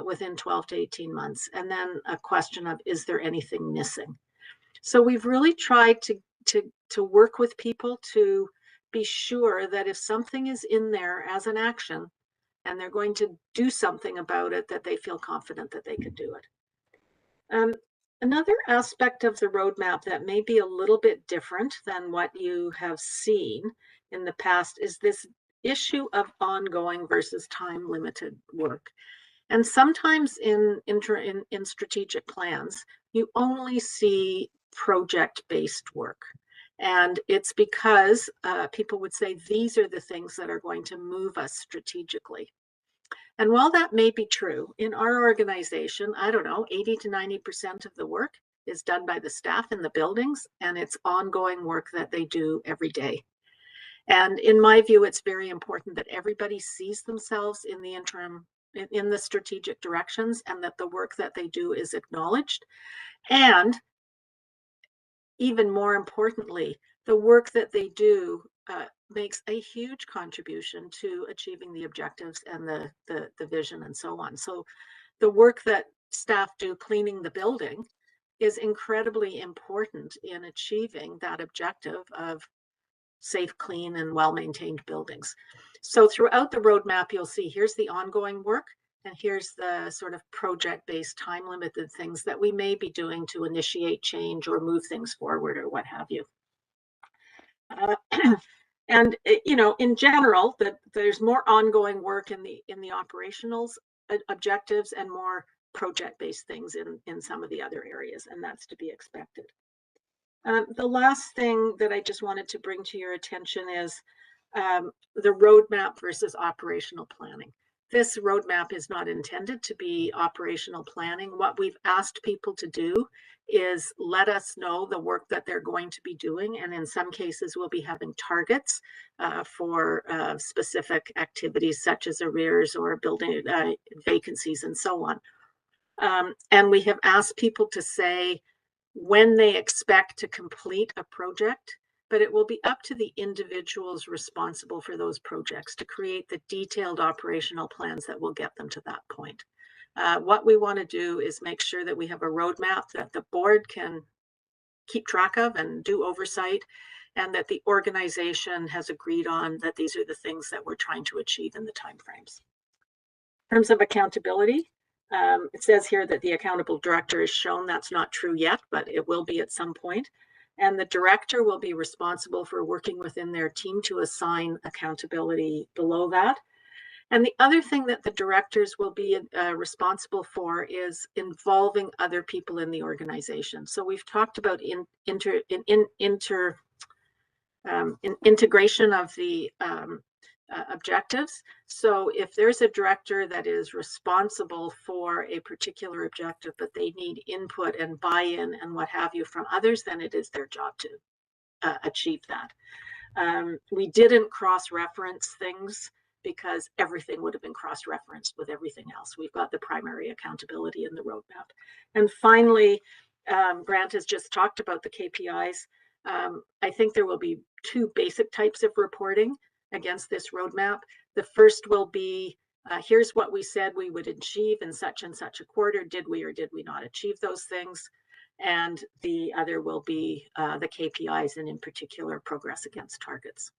within 12 to 18 months? And then a question of, is there anything missing? So we've really tried to work with people to be sure that if something is in there as an action and they're going to do something about it, that they feel confident that they can do it. Another aspect of the roadmap that may be a little bit different than what you have seen in the past is this issue of ongoing versus time-limited work. And sometimes in strategic plans, you only see project-based work. And it's because people would say, these are the things that are going to move us strategically. And while that may be true, in our organization, I don't know, 80 to 90% of the work is done by the staff in the buildings, and it's ongoing work that they do every day. And in my view, it's very important that everybody sees themselves in the interim, in the strategic directions, and that the work that they do is acknowledged. And even more importantly, the work that they do makes a huge contribution to achieving the objectives and the vision and so on. So the work that staff do cleaning the building is incredibly important in achieving that objective of safe, clean, and well-maintained buildings. So throughout the roadmap, you'll see here's the ongoing work, and here's the sort of project-based, time-limited things that we may be doing to initiate change or move things forward or what have you. And you know, in general, that there's more ongoing work in the operationals objectives and more project-based things in some of the other areas, and that's to be expected. The last thing that I just wanted to bring to your attention is the roadmap versus operational planning. This roadmap is not intended to be operational planning. What we've asked people to do is let us know the work that they're going to be doing. And in some cases, we'll be having targets for specific activities such as arrears or building vacancies and so on. And we have asked people to say when they expect to complete a project, but it will be up to the individuals responsible for those projects to create the detailed operational plans that will get them to that point. What we want to do is make sure that we have a roadmap that the board can keep track of and do oversight, and that the organization has agreed on that these are the things that we're trying to achieve in the timeframes. In terms of accountability, it says here that the accountable director is shown. That's not true yet, but it will be at some point. And the director will be responsible for working within their team to assign accountability below that. And the other thing that the directors will be responsible for is involving other people in the organization. So we've talked about integration of the objectives. So if there's a director that is responsible for a particular objective, but they need input and buy-in and what have you from others, then it is their job to achieve that. We didn't cross-reference things because everything would have been cross-referenced with everything else. We've got the primary accountability in the roadmap. And finally, Grant has just talked about the KPIs. I think there will be two basic types of reporting against this roadmap. The first will be, here's what we said we would achieve in such and such a quarter. Did we or did we not achieve those things? And the other will be the KPIs, and in particular, progress against targets.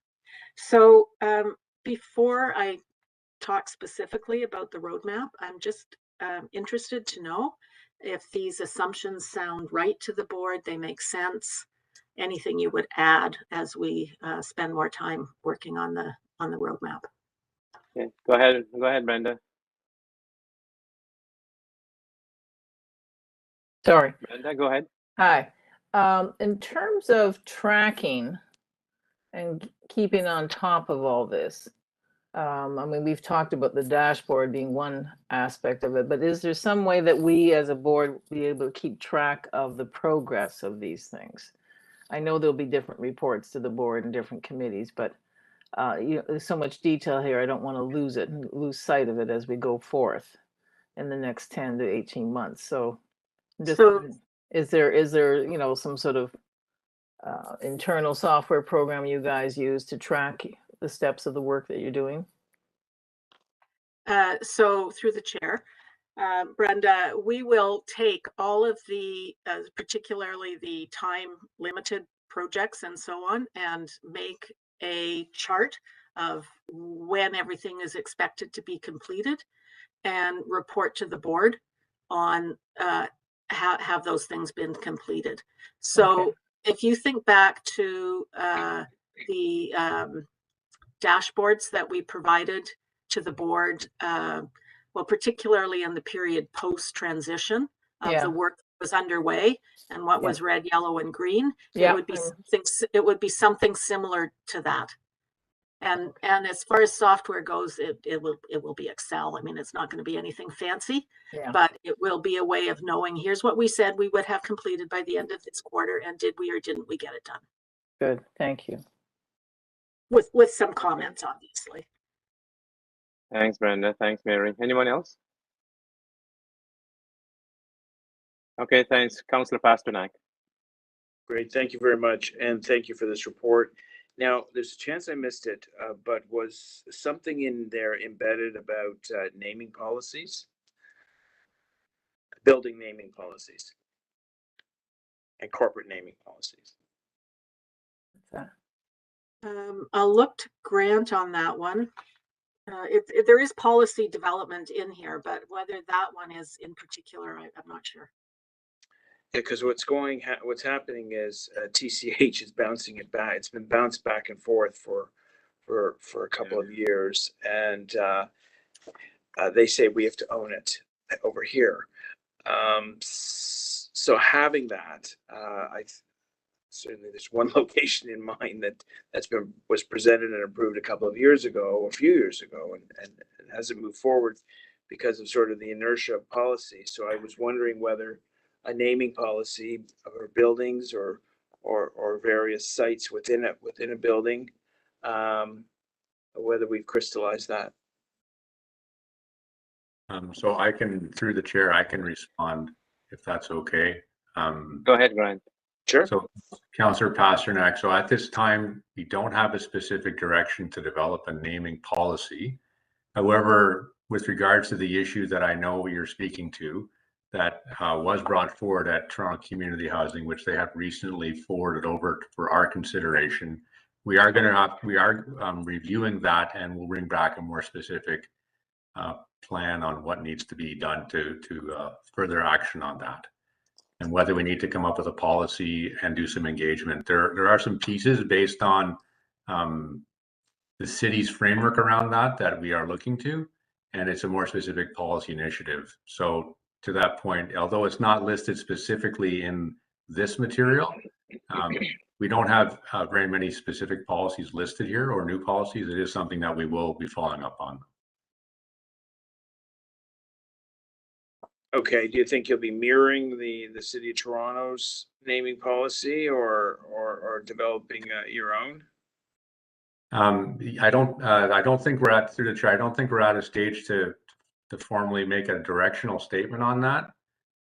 So before I talk specifically about the roadmap, I'm just interested to know if these assumptions sound right to the board, they make sense. Anything you would add as we spend more time working on the roadmap? Okay, go ahead, Brenda. Sorry. Brenda, go ahead. Hi. In terms of tracking and keeping on top of all this, I mean, we've talked about the dashboard being one aspect of it, but is there some way that we as a board will be able to keep track of the progress of these things? I know there'll be different reports to the board and different committees, but you know, there's so much detail here. I don't want to lose sight of it as we go forth in the next 10 to 18 months. So, is there you know, some sort of internal software program you guys use to track the steps of the work that you're doing? So through the chair, Brenda, we will take all of the, particularly the time-limited projects and so on, and make a chart of when everything is expected to be completed and report to the board on have those things been completed. So okay. If you think back to the dashboards that we provided to the board, well, particularly in the period post-transition of the work that was underway and what was red, yellow, and green, it would be something similar to that. And as far as software goes, it will be Excel. I mean, it's not going to be anything fancy, but it will be a way of knowing, here's what we said we would have completed by the end of this quarter, and did we or didn't we get it done? Good, thank you. with some comments, obviously. Thanks, Brenda. Thanks, Mary. Anyone else? Okay, thanks. Councillor Pasternak. Great, thank you very much, and thank you for this report. Now, there's a chance I missed it, but was something in there embedded about naming policies? Building naming policies and corporate naming policies. I'll look to Grant on that one. There is policy development in here, but whether that one is in particular, I'm not sure. Yeah, because what's happening is TCH is bouncing it back. It's been bounced back and forth for a couple of years, and they say we have to own it over here. So having that, certainly there's one location in mind was presented and approved a couple of years ago, a few years ago, and hasn't moved forward because of sort of the inertia of policy. So I was wondering whether a naming policy or buildings or various sites within a building, whether we've crystallized that. So I can, through the chair, I can respond if that's okay. Go ahead, Grant. Sure. So, Councillor Pasternak, so at this time, we don't have a specific direction to develop a naming policy. However, with regards to the issue that I know you're speaking to, that was brought forward at Toronto Community Housing, which they have recently forwarded over for our consideration, we are reviewing that, and we'll bring back a more specific plan on what needs to be done to further action on that, and whether we need to come up with a policy and do some engagement. There are some pieces based on the city's framework around that we are looking to, and it's a more specific policy initiative. So to that point, although it's not listed specifically in this material, we don't have very many specific policies listed here or new policies. It is something that we will be following up on. Okay, do you think you'll be mirroring the City of Toronto's naming policy or developing your own? I don't think we're at, through the chair, I don't think we're at a stage to formally make a directional statement on that.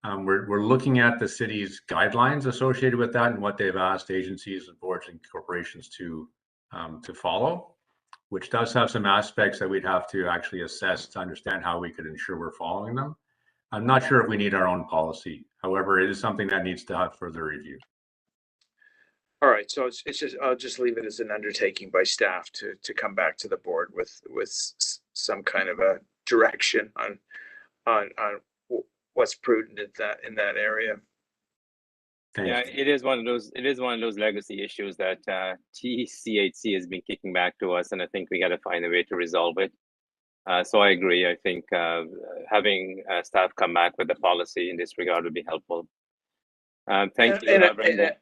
We're looking at the city's guidelines associated with that and what they've asked agencies and boards and corporations to follow, which does have some aspects that we'd have to actually assess to understand how we could ensure we're following them. I'm not sure if we need our own policy. However, it is something that needs to have further review. All right, so it's just, I'll just leave it as an undertaking by staff to come back to the board with some kind of a direction on what's prudent in that area. Yeah, it is one of those legacy issues that TSHC has been kicking back to us, and I think we got to find a way to resolve it. So I agree. I think having staff come back with a policy in this regard would be helpful. Thank you, Brenda.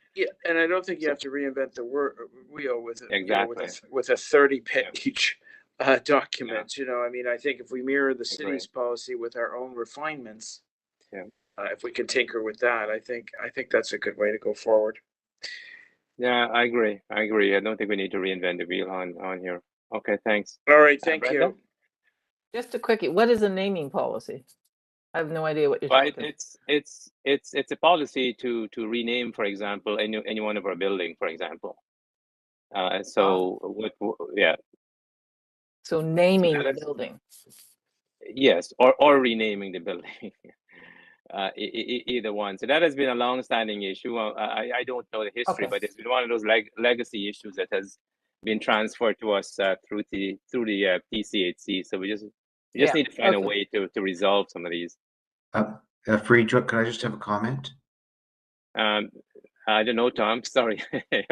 And I don't think you have to reinvent the wheel with Exactly. with a 30-page document. You know, I mean, I think if we mirror the city's policy with our own refinements, if we can tinker with that, I think that's a good way to go forward. Yeah, I agree. I don't think we need to reinvent the wheel on here. Okay, thanks. All right, thank you. Just a quickie. What is a naming policy? I have no idea what you're Right, talking. it's a policy to rename, for example, any one of our building, for example. So yeah. So naming the building. Yes, or renaming the building. Either one. So that has been a long-standing issue. I don't know the history, but it's been one of those legacy issues that has been transferred to us through the TSHC. So we just need to find a way to resolve some of these. Fareed, could I just have a comment? I don't know, Tom. Sorry,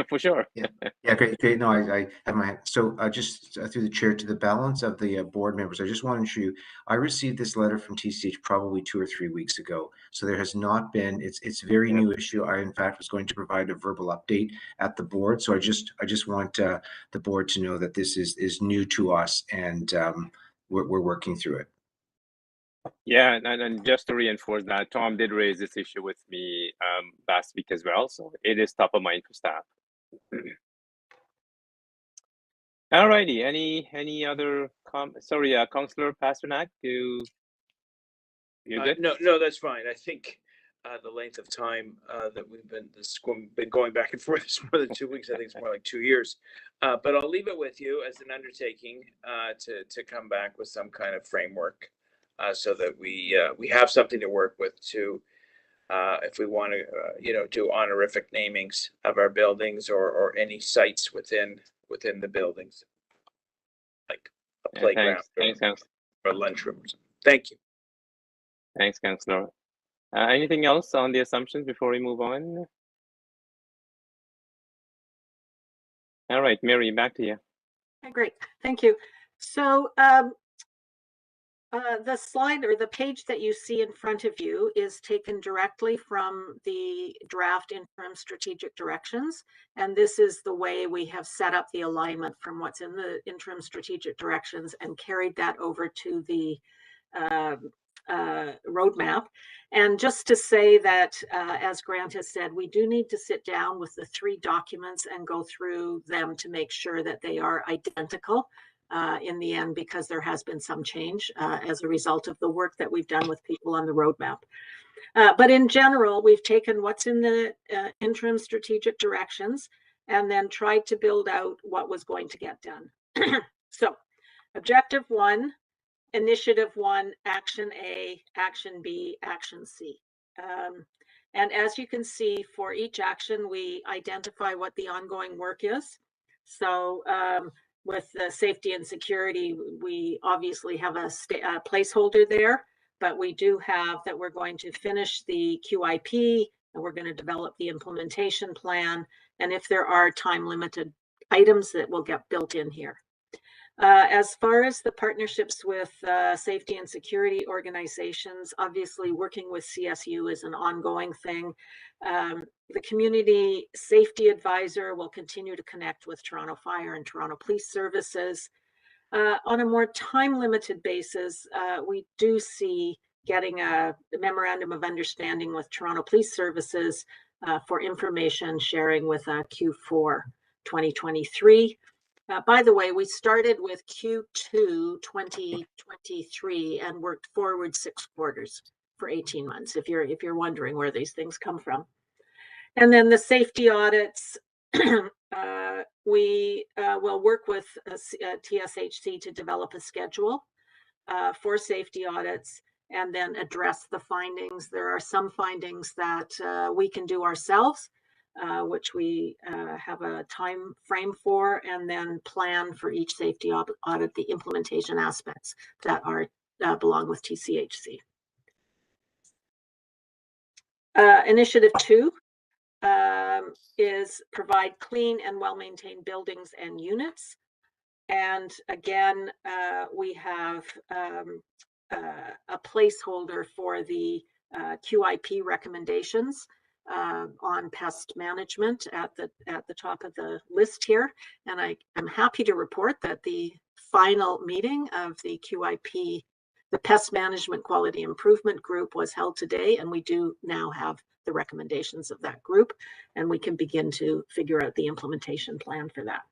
for sure. Yeah, great. No, I have my hand. So just through the chair to the balance of the board members, I just want to show you, I received this letter from TCH probably 2 or 3 weeks ago. So there has not been, it's a very new issue. I, in fact, was going to provide a verbal update at the board. So I just want the board to know that this is new to us, and we're working through it. Yeah, and just to reinforce that, Tom did raise this issue with me last week as well. So it is top of mind for staff. All righty. Any other sorry, Councillor Pasternak, you're good? No, that's fine. I think the length of time that we've been going back and forth is more than 2 weeks. I think it's more like 2 years. But I'll leave it with you as an undertaking to come back with some kind of framework so that we have something to work with to if we want to do honorific namings of our buildings or any sites within the buildings, like a playground Thanks, or a lunchroom or something. Thank you. Thanks, Councillor. Anything else on the assumptions before we move on? All right, Mary, back to you. Okay, great, thank you. So the slide or the page that you see in front of you is taken directly from the draft interim strategic directions. And this is the way we have set up the alignment from what's in the interim strategic directions and carried that over to the roadmap. And just to say that, as Grant has said, we do need to sit down with the 3 documents and go through them to make sure that they are identical in the end, because there has been some change as a result of the work that we've done with people on the roadmap. But in general, we've taken what's in the interim strategic directions and then tried to build out what was going to get done. So objective 1, initiative 1, action A, action B, action C. And as you can see, for each action, we identify what the ongoing work is. So with the safety and security, we obviously have a placeholder there, but we do have that we're going to finish the QIP and we're going to develop the implementation plan. And if there are time limited items that will get built in here. As far as the partnerships with safety and security organizations, obviously working with CSU is an ongoing thing. The community safety advisor will continue to connect with Toronto Fire and Toronto Police Services. On a more time-limited basis, we do see getting a memorandum of understanding with Toronto Police Services for information sharing with Q4 2023. By the way, we started with Q2 2023 and worked forward 6 quarters for 18 months, if you're wondering where these things come from. And then the safety audits, we will work with TSHC to develop a schedule for safety audits and then address the findings. There are some findings that we can do ourselves, which we have a time frame for, and then plan for each safety audit the implementation aspects that are belong with TSHC. Initiative 2 is provide clean and well-maintained buildings and units. And again, we have a placeholder for the QIP recommendations on pest management at the top of the list here. And I am happy to report that the final meeting of the QIP, the Pest Management Quality Improvement Group, was held today, and we do now have the recommendations of that group, and we can begin to figure out the implementation plan for that.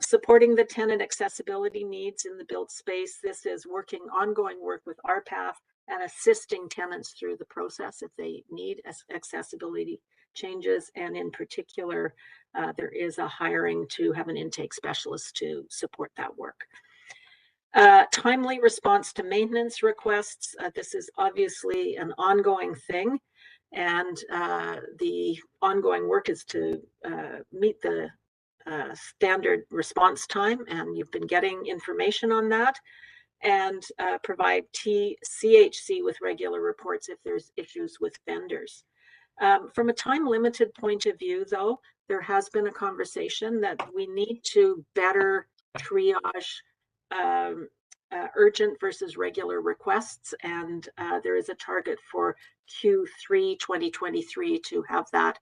Supporting the tenant accessibility needs in the built space. This is ongoing work with RPATH and assisting tenants through the process if they need accessibility changes. And in particular, there is a hiring to have an intake specialist to support that work. Timely response to maintenance requests. This is obviously an ongoing thing. And the ongoing work is to meet the standard response time. And you've been getting information on that. And provide TSHC with regular reports if there's issues with vendors. From a time-limited point of view, though, there has been a conversation that we need to better triage urgent versus regular requests, and there is a target for Q3 2023 to have that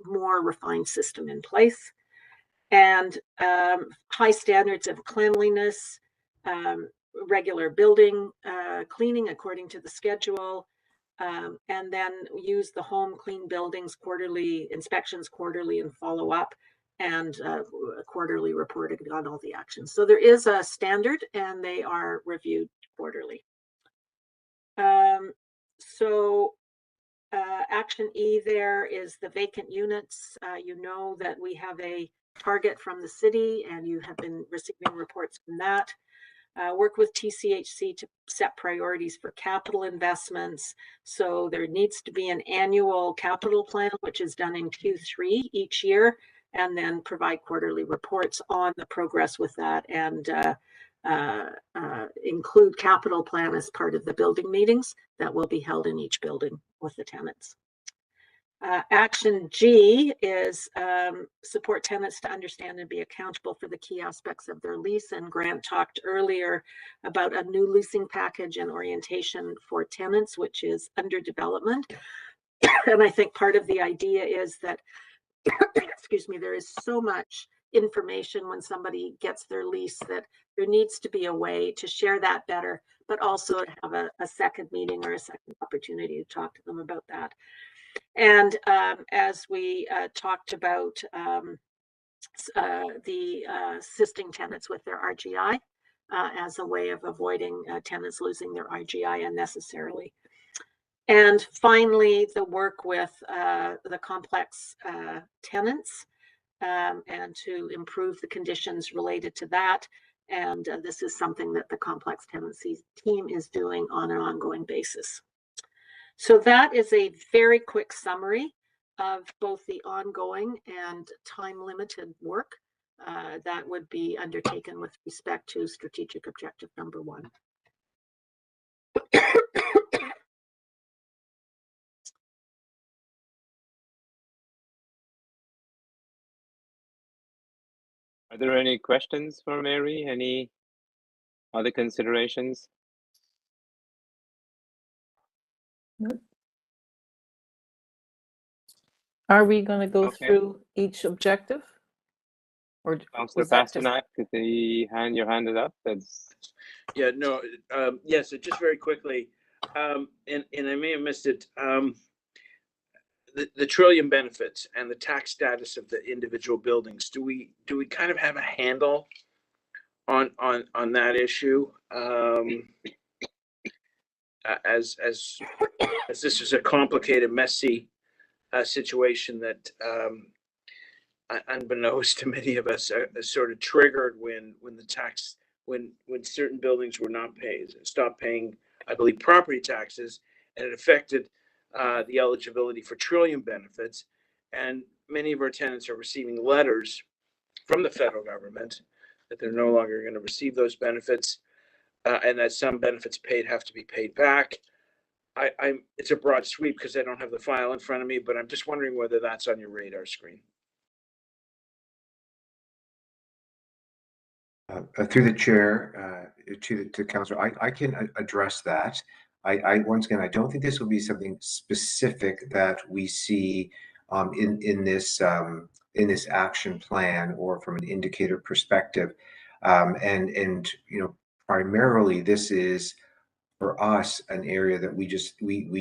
more refined system in place. And high standards of cleanliness, regular building cleaning according to the schedule, and then use the home clean buildings quarterly inspections and follow up, and quarterly reporting on all the actions. So there is a standard, and they are reviewed quarterly. Action E there is the vacant units. You know that we have a target from the city, and you have been receiving reports from that. Work with TSHC to set priorities for capital investments. So there needs to be an annual capital plan, which is done in Q3 each year, and then provide quarterly reports on the progress with that, and include capital plan as part of the building meetings that will be held in each building with the tenants. Action G is support tenants to understand and be accountable for the key aspects of their lease. And Grant talked earlier about a new leasing package and orientation for tenants, which is under development. And I think part of the idea is that, excuse me, there is so much information when somebody gets their lease that there needs to be a way to share that better, but also to have a second meeting or a second opportunity to talk to them about that. And as we talked about assisting tenants with their RGI as a way of avoiding tenants losing their RGI unnecessarily. And finally, the work with the complex tenants and to improve the conditions related to that. And this is something that the complex tenancy team is doing on an ongoing basis. So that is a very quick summary of both the ongoing and time-limited work that would be undertaken with respect to strategic objective number 1. Are there any questions for Mary? Any other considerations? Nope. Are we going to go through each objective? Or Councillor Pasternak, could your hand is up? Yeah, no, yeah, so just very quickly, and I may have missed it, the Trillium benefits and the tax status of the individual buildings. Do we kind of have a handle on that issue? As this is a complicated, messy situation that, unbeknownst to many of us, sort of triggered when certain buildings were stopped paying, I believe, property taxes, and it affected the eligibility for Trillium benefits. And many of our tenants are receiving letters from the federal government that they're no longer going to receive those benefits, and that some benefits paid have to be paid back. It's a broad sweep because I don't have the file in front of me, but I'm just wondering whether that's on your radar screen. Through the chair, to Councillor, I can address that. I once again, I don't think this will be something specific that we see in this action plan or from an indicator perspective, and you know, primarily this is for us an area that we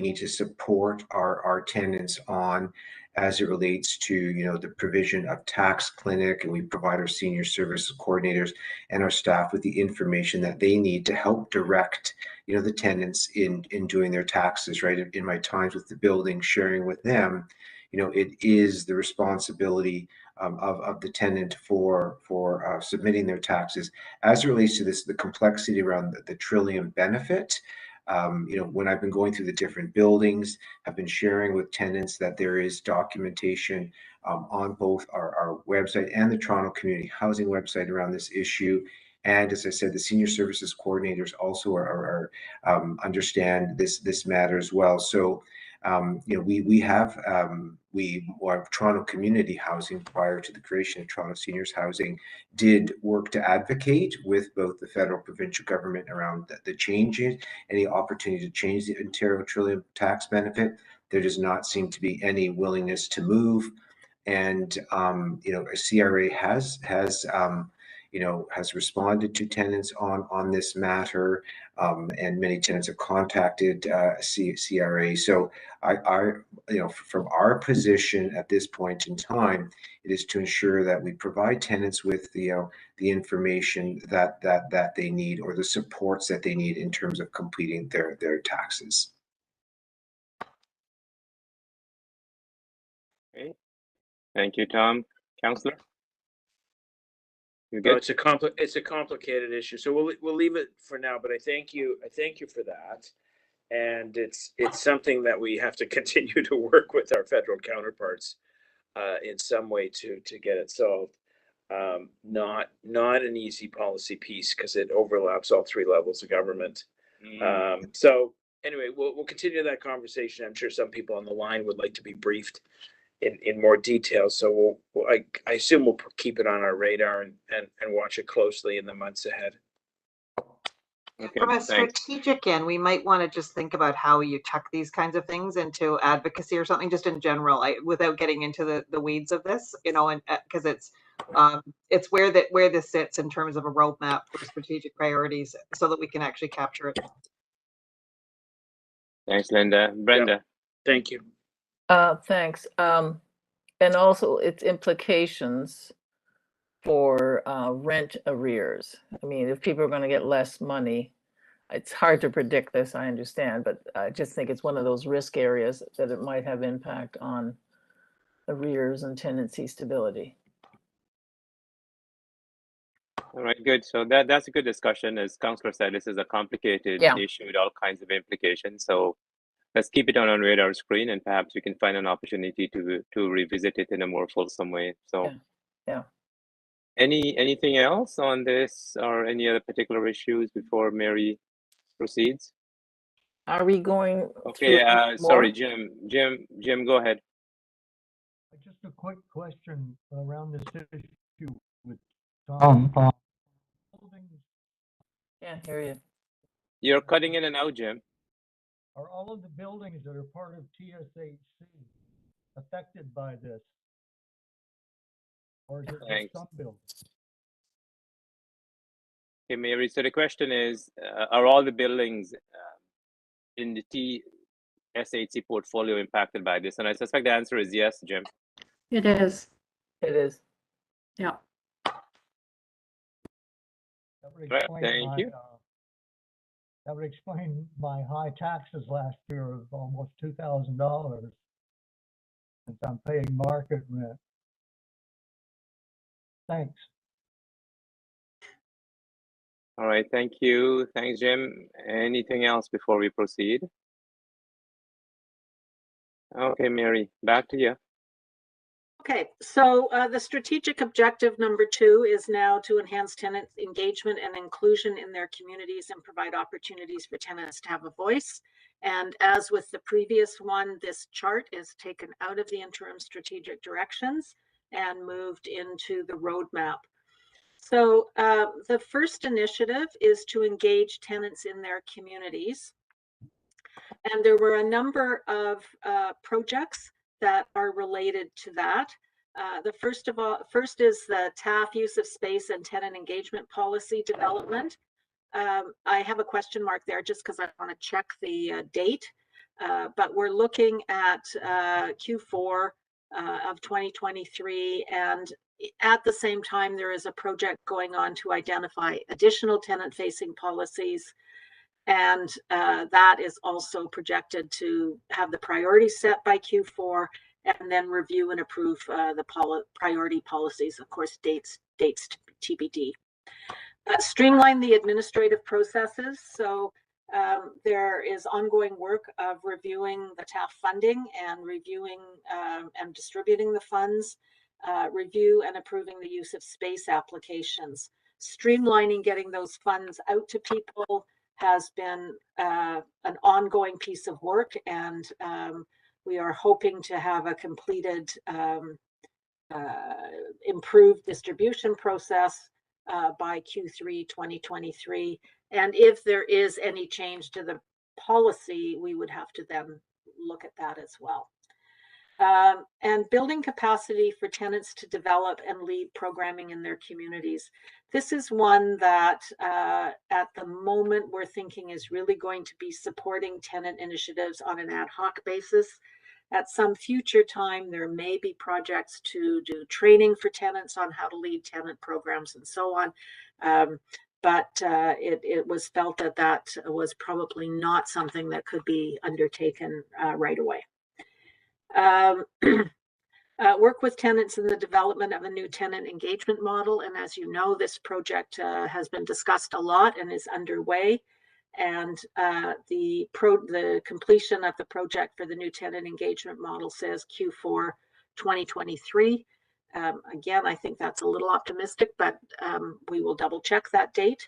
need to support our tenants on as it relates to, you know, the provision of tax clinic, and we provide our senior services coordinators and our staff with the information that they need to help direct, you know, the tenants in doing their taxes, right? In my times with the building, sharing with them, you know, it is the responsibility of the tenant for submitting their taxes. As it relates to the complexity around the Trillium benefit, you know, when I've been going through the different buildings, I've been sharing with tenants that there is documentation on both our website and the Toronto Community Housing website around this issue. And as I said, the senior services coordinators also are understand this matter as well. So, you know, we have Toronto Community Housing, prior to the creation of Toronto Seniors Housing, did work to advocate with both the federal provincial government around the changes, any opportunity to change the Ontario Trillium tax benefit. There does not seem to be any willingness to move, and you know, CRA has has responded to tenants on this matter, and many tenants have contacted CRA. So from our position at this point in time, it is to ensure that we provide tenants with the information that they need, or the supports that they need in terms of completing their taxes. Okay. Thank you, Tom. Councillor? You No, good? it's a complicated issue, so we'll leave it for now. But I thank you for that, and it's something that we have to continue to work with our federal counterparts in some way to get it solved. Not an easy policy piece because it overlaps all three levels of government. So anyway, we'll continue that conversation. I'm sure some people on the line would like to be briefed in more detail. So I assume we'll keep it on our radar and watch it closely in the months ahead. Okay, From a thanks. strategic end, we might want to just think about how you tuck these kinds of things into advocacy or something, just in general, without getting into the weeds of this, and because it's where this sits in terms of a roadmap for strategic priorities, so that we can actually capture it. Thanks, Linda. Brenda? Yep. Thank you. Thanks. And also its implications for rent arrears. I mean, if people are going to get less money, it's hard to predict this, I understand, but I just think it's one of those risk areas that it might have impact on arrears and tenancy stability. All right, good. So that's a good discussion. As Councillor said, this is a complicated issue with all kinds of implications. So let's keep it on our radar screen, and perhaps we can find an opportunity to revisit it in a more fulsome way. So yeah. Anything else on this, or any other particular issues before Mary proceeds? Are we going? Okay, sorry, Jim, go ahead. Just a quick question around this issue with Tom. Can't hear you. You're cutting in and out, Jim. Are all of the buildings that are part of TSHC affected by this? Or is it just some buildings? Okay, Mary, so the question is, are all the buildings in the TSHC portfolio impacted by this? And I suspect the answer is yes, Jim. It is. It is. Yeah. Right, thank you. That would explain my high taxes last year of almost $2,000, since I'm paying market rent. Thanks. All right, thank you. Thanks, Jim. Anything else before we proceed? Okay, Mary, back to you. Okay, so the strategic objective number 2 is now to enhance tenant engagement and inclusion in their communities and provide opportunities for tenants to have a voice. And as with the previous one, this chart is taken out of the interim strategic directions and moved into the roadmap. So the first initiative is to engage tenants in their communities. And there were a number of projects that are related to that. The first is the TAF use of space and tenant engagement policy development. I have a question mark there just because I want to check the date, but we're looking at Q4 of 2023, and at the same time there is a project going on to identify additional tenant-facing policies. And that is also projected to have the priority set by Q4, and then review and approve the priority policies. Of course, dates TBD. Streamline the administrative processes. So there is ongoing work of reviewing the TAF funding and reviewing and distributing the funds, review and approving the use of space applications. Streamlining getting those funds out to people has been an ongoing piece of work, and we are hoping to have a completed improved distribution process by Q3 2023. And if there is any change to the policy, we would have to then look at that as well. And building capacity for tenants to develop and lead programming in their communities. This is one that at the moment we're thinking is really going to be supporting tenant initiatives on an ad hoc basis. At some future time, there may be projects to do training for tenants on how to lead tenant programs and so on. But it was felt that that was probably not something that could be undertaken right away. Work with tenants in the development of a new tenant engagement model. And as you know, this project has been discussed a lot and is underway. And the completion of the project for the new tenant engagement model says Q4 2023. Again, I think that's a little optimistic, but we will double check that date.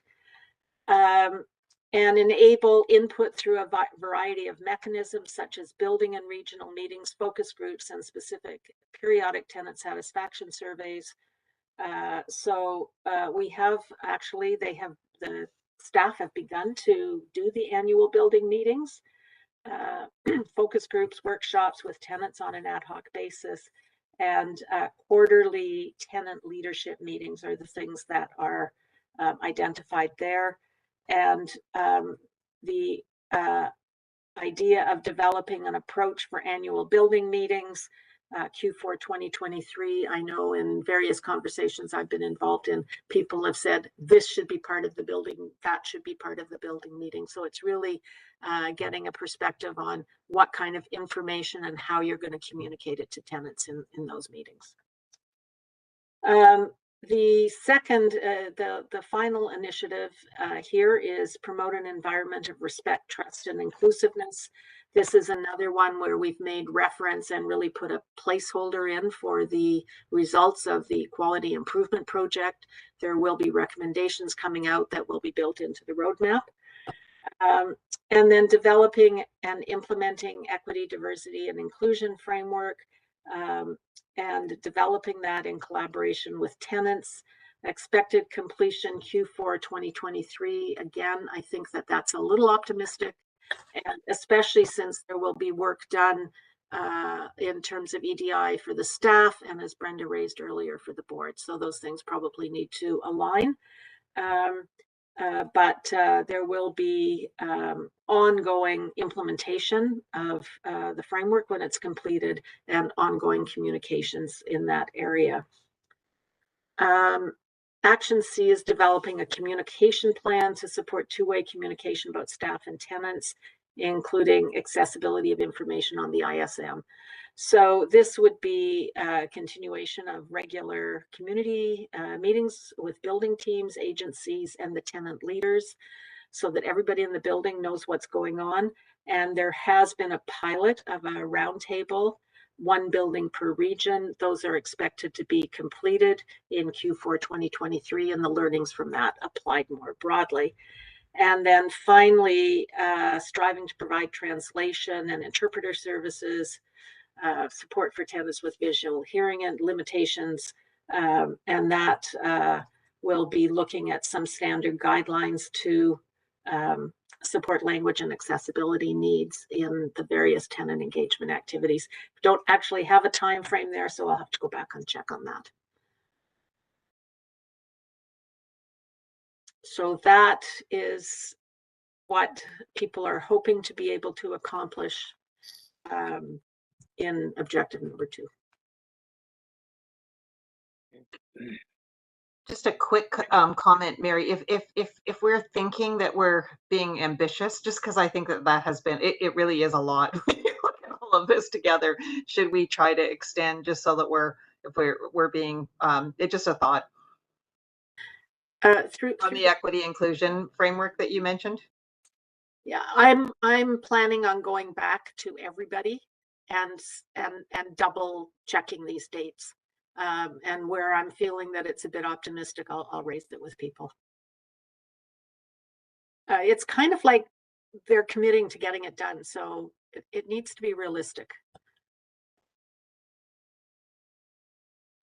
And enable input through a variety of mechanisms such as building and regional meetings, focus groups, and specific periodic tenant satisfaction surveys. We have actually, the staff have begun to do the annual building meetings, focus groups, workshops with tenants on an ad hoc basis, and quarterly tenant leadership meetings are the things that are identified there. And the idea of developing an approach for annual building meetings, Q4 2023. I know in various conversations I've been involved in, people have said this should be part of the building, that should be part of the building meeting. So it's really getting a perspective on what kind of information and how you're going to communicate it to tenants in those meetings. The second, the final initiative here is promote an environment of respect, trust, and inclusiveness. This is another one where we've made reference and really put a placeholder in for the results of the quality improvement project. There will be recommendations coming out that will be built into the roadmap. And then developing and implementing equity, diversity, and inclusion framework. And developing that in collaboration with tenants. Expected completion Q4 2023. Again, I think that that's a little optimistic, and especially since there will be work done in terms of EDI for the staff and, as Brenda raised earlier, for the board. So those things probably need to align. But there will be ongoing implementation of the framework when it's completed and ongoing communications in that area. Action C is developing a communication plan to support two-way communication about staff and tenants, including accessibility of information on the ISM. So this would be a continuation of regular community meetings with building teams, agencies, and the tenant leaders so that everybody in the building knows what's going on. And there has been a pilot of a roundtable, one building per region. Those are expected to be completed in Q4 2023, and the learnings from that applied more broadly. And then finally, striving to provide translation and interpreter services, support for tenants with visual hearing and limitations, and that will be looking at some standard guidelines to support language and accessibility needs in the various tenant engagement activities. Don't actually have a time frame there, so I'll have to go back and check on that. So that is what people are hoping to be able to accomplish in objective number 2. Just a quick comment, Mary. If we're thinking that we're being ambitious, just because I think that has been, it really is a lot. When you look at all of this together, should we try to extend just so that we're being, it's just a thought. Through the equity inclusion framework that you mentioned? Yeah, I'm planning on going back to everybody and double checking these dates. And where I'm feeling that it's a bit optimistic, I'll raise it with people. It's kind of like they're committing to getting it done, so it needs to be realistic.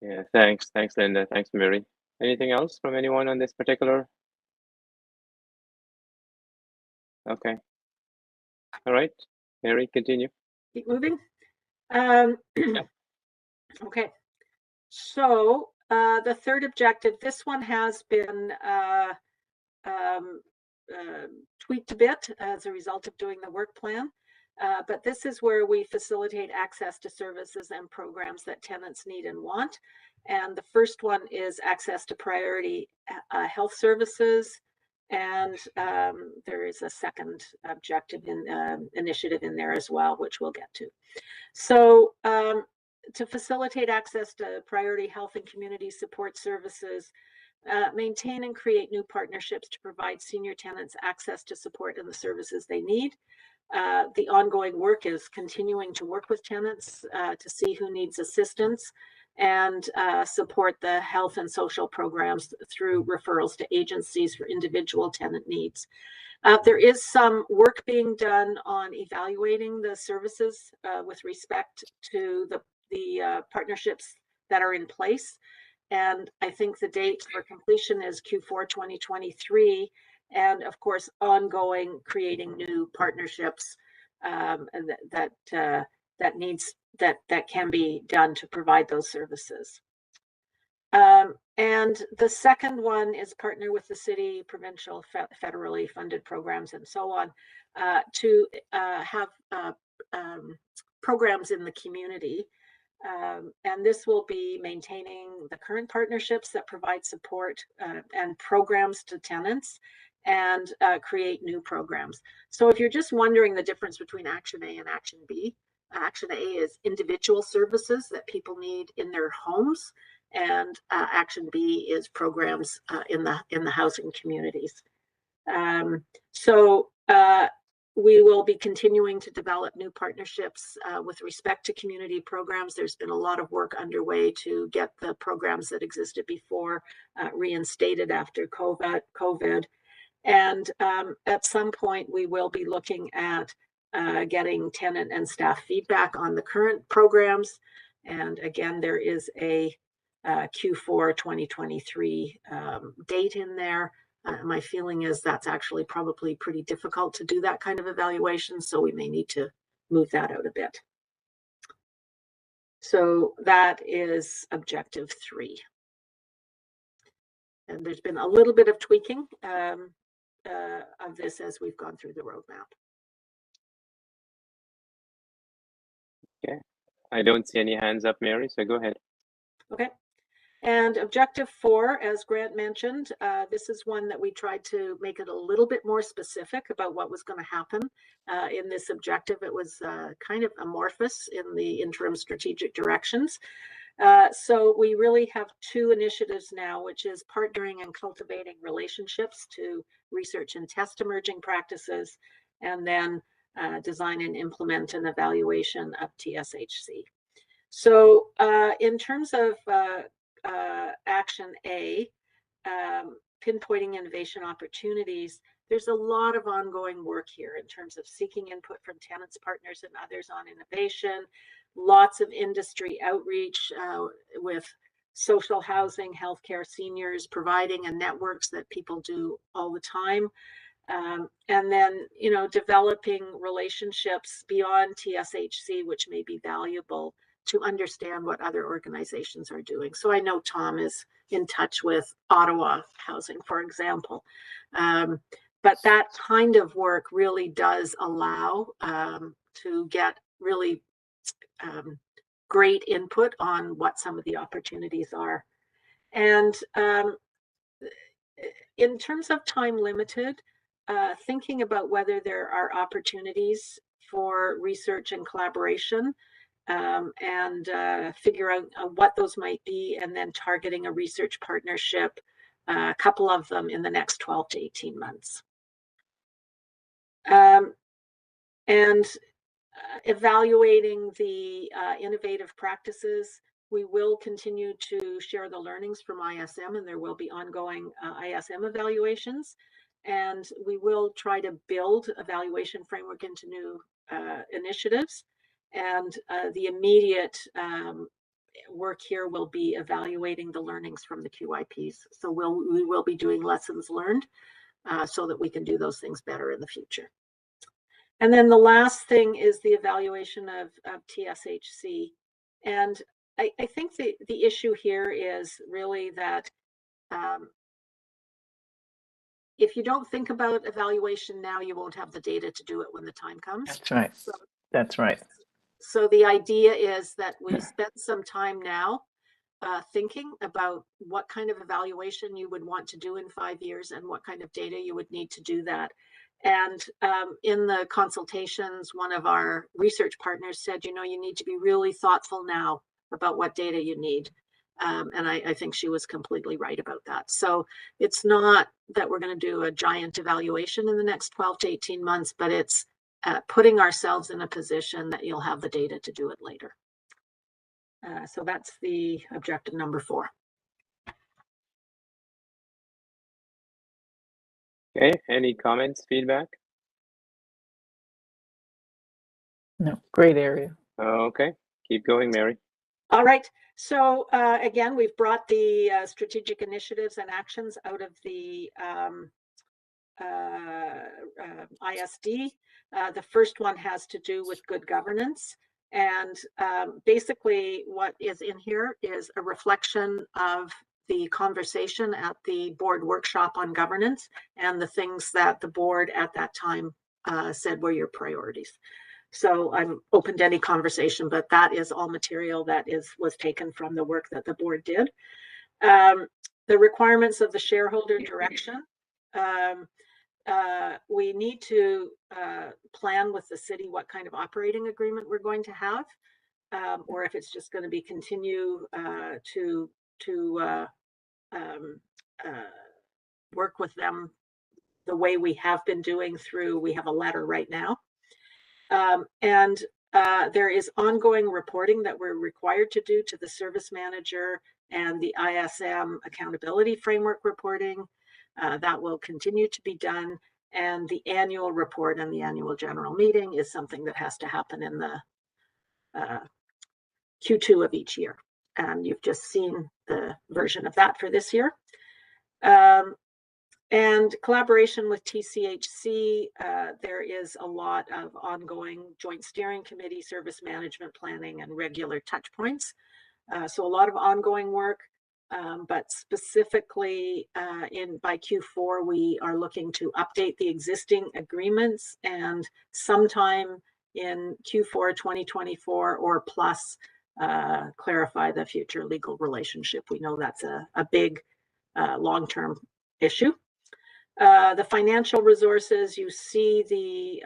Yeah, thanks, Linda. Thanks, Mary. Anything else from anyone on this particular? Okay. All right, Mary, continue. Keep moving. Okay, so the third objective, this one has been tweaked a bit as a result of doing the work plan. But this is where we facilitate access to services and programs that tenants need and want. And the first one is access to priority health services. And there is a second objective in initiative in there as well, which we'll get to. So to facilitate access to priority health and community support services, maintain and create new partnerships to provide senior tenants access to support and the services they need. The ongoing work is continuing to work with tenants to see who needs assistance and support the health and social programs through referrals to agencies for individual tenant needs. There is some work being done on evaluating the services with respect to the partnerships that are in place. And I think the date for completion is Q4 2023. And of course, ongoing creating new partnerships that can be done to provide those services. And the second one is partner with the city, provincial, federally funded programs, and so on, to have programs in the community. And this will be maintaining the current partnerships that provide support and programs to tenants, and create new programs. So if you're just wondering the difference between Action A and Action B, Action A is individual services that people need in their homes, and Action B is programs in the housing communities. We will be continuing to develop new partnerships with respect to community programs. There's been a lot of work underway to get the programs that existed before reinstated after COVID. And at some point, we will be looking at getting tenant and staff feedback on the current programs. And again, there is a Q4 2023 date in there. My feeling is that's actually probably pretty difficult to do that kind of evaluation, so we may need to move that out a bit. So that is objective 3. And there's been a little bit of tweaking of this as we've gone through the roadmap. Okay, I don't see any hands up, Mary, so go ahead. Okay. And objective 4, as Grant mentioned, this is one that we tried to make it a little bit more specific about what was going to happen in this objective. It was kind of amorphous in the interim strategic directions. So we really have 2 initiatives now, which is partnering and cultivating relationships to research and test emerging practices, and then design and implement an evaluation of TSHC. So in terms of Action A, pinpointing innovation opportunities, there's a lot of ongoing work here in terms of seeking input from tenants, partners, and others on innovation, lots of industry outreach with social housing, healthcare, seniors, providing and networks that people do all the time. And then, developing relationships beyond TSHC, which may be valuable to understand what other organizations are doing. So I know Tom is in touch with Ottawa Housing, for example. But that kind of work really does allow to get really great input on what some of the opportunities are. And in terms of time limited, thinking about whether there are opportunities for research and collaboration, and figure out what those might be, and then targeting a research partnership, a couple of them in the next 12 to 18 months. And evaluating the innovative practices. We will continue to share the learnings from ISM, and there will be ongoing ISM evaluations. And we will try to build evaluation framework into new initiatives. And the immediate work here will be evaluating the learnings from the QIPs. So we will be doing lessons learned so that we can do those things better in the future. And then the last thing is the evaluation of TSHC. And I think the issue here is really that if you don't think about evaluation now, you won't have the data to do it when the time comes. That's right. So, That's right. so the idea is that we spend some time now thinking about what kind of evaluation you would want to do in 5 years and what kind of data you would need to do that. And in the consultations, one of our research partners said, you know, you need to be really thoughtful now about what data you need. And I think she was completely right about that. So it's not that we're going to do a giant evaluation in the next 12 to 18 months, but it's putting ourselves in a position that you'll have the data to do it later. So that's the objective number 4. Okay, any comments, feedback? No, great area. Okay, keep going, Mary. All right. So again, we've brought the strategic initiatives and actions out of the ISD. The first one has to do with good governance. And basically what is in here is a reflection of the conversation at the board workshop on governance and the things that the board at that time said were your priorities. So I'm open to any conversation, but that is all material that was taken from the work that the board did. The requirements of the shareholder direction. We need to plan with the city what kind of operating agreement we're going to have, or if it's just going to be continue to work with them the way we have been doing through, we have a letter right now. And there is ongoing reporting that we're required to do to the service manager and the ISM accountability framework reporting. That will continue to be done. And the annual report and the annual general meeting is something that has to happen in the Q2 of each year. And you've just seen the version of that for this year. And collaboration with TSHC, there is a lot of ongoing joint steering committee, service management planning, and regular touch points. So a lot of ongoing work, but specifically by Q4, we are looking to update the existing agreements, and sometime in Q4 2024 or plus clarify the future legal relationship. We know that's a big long-term issue. The financial resources, you see the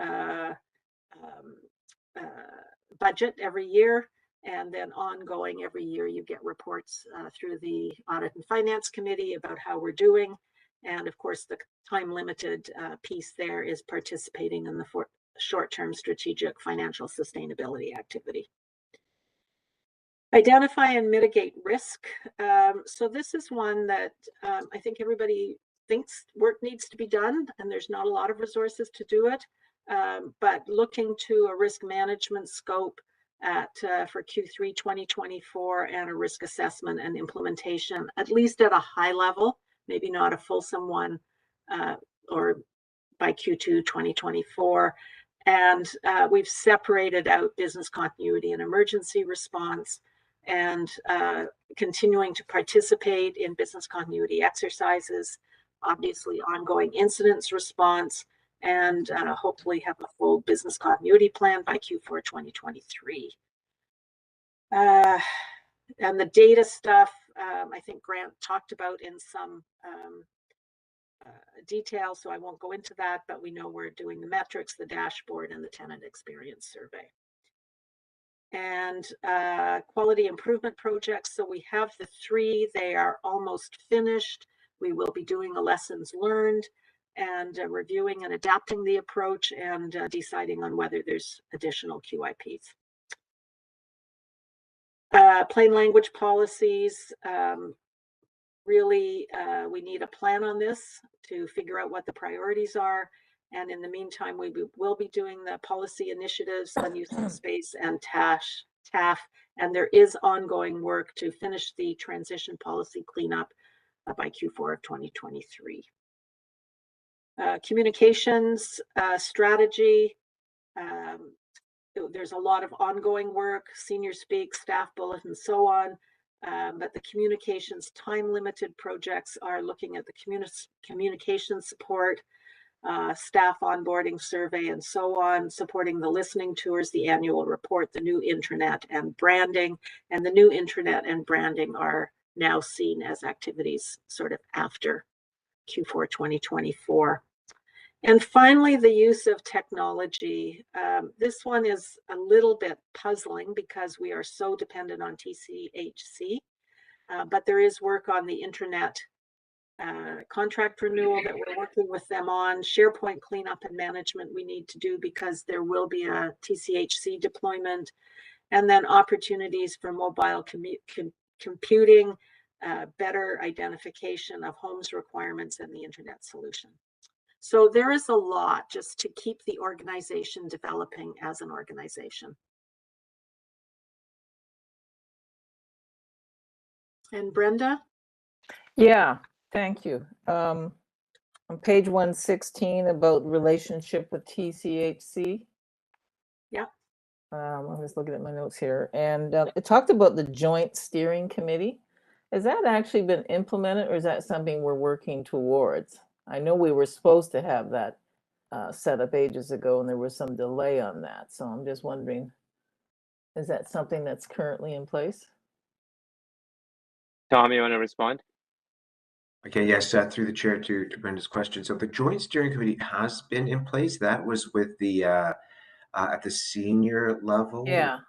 budget every year, and then ongoing every year you get reports through the Audit and Finance Committee about how we're doing. And of course, the time-limited piece there is participating in the short-term strategic financial sustainability activity. Identify and mitigate risk. So this is one that I think everybody thinks work needs to be done, and there's not a lot of resources to do it. But looking to a risk management scope for Q3 2024 and a risk assessment and implementation, at least at a high level, maybe not a fulsome one, or by Q2 2024. And we've separated out business continuity and emergency response, and continuing to participate in business continuity exercises, obviously ongoing incidents response, and hopefully have a full business continuity plan by Q4 2023. And the data stuff, I think Grant talked about in some detail, so I won't go into that, but we know we're doing the metrics, the dashboard, and the tenant experience survey. And quality improvement projects, so we have the 3, they are almost finished. We will be doing a lessons learned and reviewing and adapting the approach and deciding on whether there's additional QIPs. Plain language policies, really, we need a plan on this to figure out what the priorities are. And in the meantime, we will be doing the policy initiatives, unused space, and TAF. And there is ongoing work to finish the transition policy cleanup by Q4 of 2023. Communications strategy. There's a lot of ongoing work, senior speak, staff bullet, and so on. But the communications time-limited projects are looking at the communication support, staff onboarding survey, and so on, supporting the listening tours, the annual report, the new intranet, and branding. And the new intranet and branding are now seen as activities sort of after Q4 2024. And finally, the use of technology. This one is a little bit puzzling because we are so dependent on TSHC, but there is work on the intranet contract renewal that we're working with them on. SharePoint cleanup and management we need to do because there will be a TSHC deployment, and then opportunities for mobile computing, better identification of homes requirements, and the internet solution. So there is a lot just to keep the organization developing as an organization. And Brenda? Yeah, thank you. On page 116 about relationship with TSHC. Yeah. I'm just looking at my notes here. And it talked about the joint steering committee. Has that actually been implemented, or is that something we're working towards? I know we were supposed to have that set up ages ago, and there was some delay on that. So I'm just wondering, is that something that's currently in place? Tom, you want to respond? Okay, yes, through the chair to Brenda's question. So the joint steering committee has been in place. That was with the at the senior level. Yeah.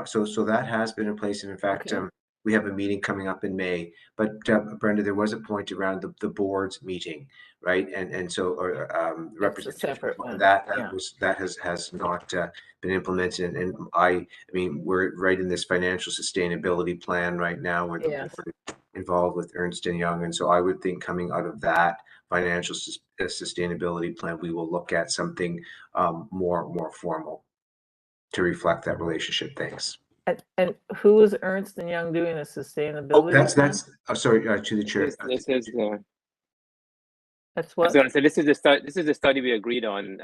So that has been in place, and in fact, Okay. we have a meeting coming up in May. But Brenda, there was a point around the board's meeting, right? And so representation separate one. that Yeah. has not been implemented. And I mean, we're right in this financial sustainability plan right now where the Yes. board is involved with Ernst & Young, and so I would think coming out of that financial sustainability plan, we will look at something more formal to reflect that relationship. Thanks. And who is Ernst & Young doing a sustainability plan? That's sorry, to the chair. This is That's I what? was going to say, this is the study we agreed on,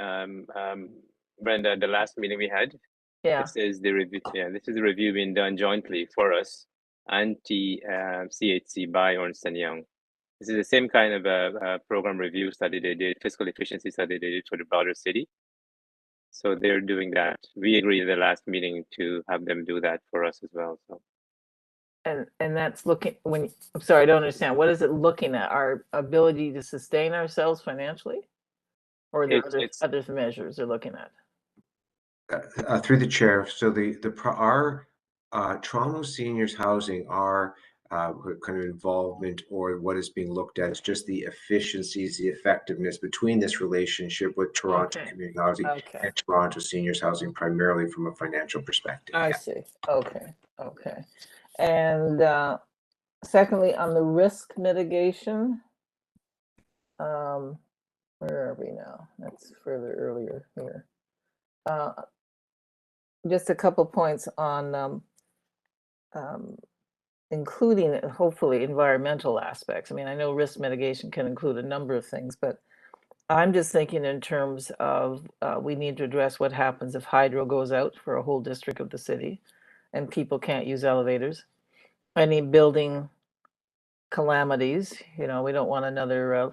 Brenda, at the last meeting we had. Yeah. This is the review. Yeah, this is the review being done jointly for us and TSHC by Ernst & Young. This is the same kind of a program review study they did, fiscal efficiency study they did for the broader city. So they're doing that. We agreed at the last meeting to have them do that for us as well. So. And that's looking I'm sorry, I don't understand. What is it looking at? Our ability to sustain ourselves financially, or are there other measures they're looking at? Through the chair. So our Toronto seniors housing, our kind of involvement, or what is being looked at, is just the efficiencies, the effectiveness between this relationship with Toronto community housing and Toronto seniors housing, primarily from a financial perspective. I see. Okay. And secondly, on the risk mitigation, where are we now? That's further earlier here. Just a couple points on including, hopefully, environmental aspects. I mean, I know risk mitigation can include a number of things, but I'm just thinking in terms of we need to address what happens if hydro goes out for a whole district of the city and people can't use elevators. Any building calamities, we don't want another,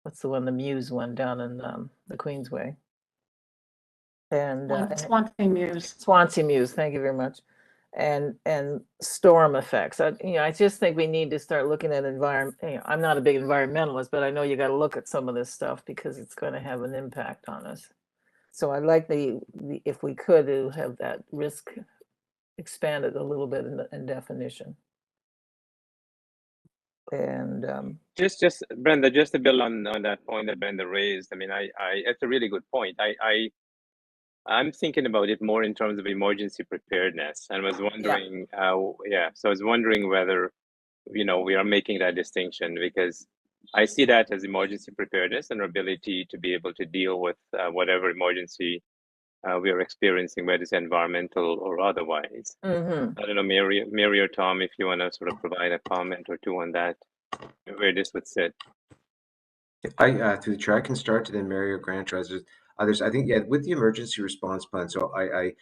what's the one, the Muse one down in the Queensway. And Swansea Muse, thank you very much. And storm effects. I just think we need to start looking at environment. I'm not a big environmentalist, but I know you got to look at some of this stuff because it's going to have an impact on us. So I'd like if we could, to have that risk expanded a little bit in definition. And just Brenda, just to build on that point that Brenda raised. I mean, it's a really good point. I'm thinking about it more in terms of emergency preparedness, and was wondering, So I was wondering whether, we are making that distinction, because I see that as emergency preparedness and our ability to be able to deal with whatever emergency we are experiencing, whether it's environmental or otherwise. Mm-hmm. I don't know, Mary or Tom, if you want to sort of provide a comment or two on that, where this would sit. Through the chair, I can start, and then Mary or Grant tries. others. I think, yeah, with the emergency response plan. So I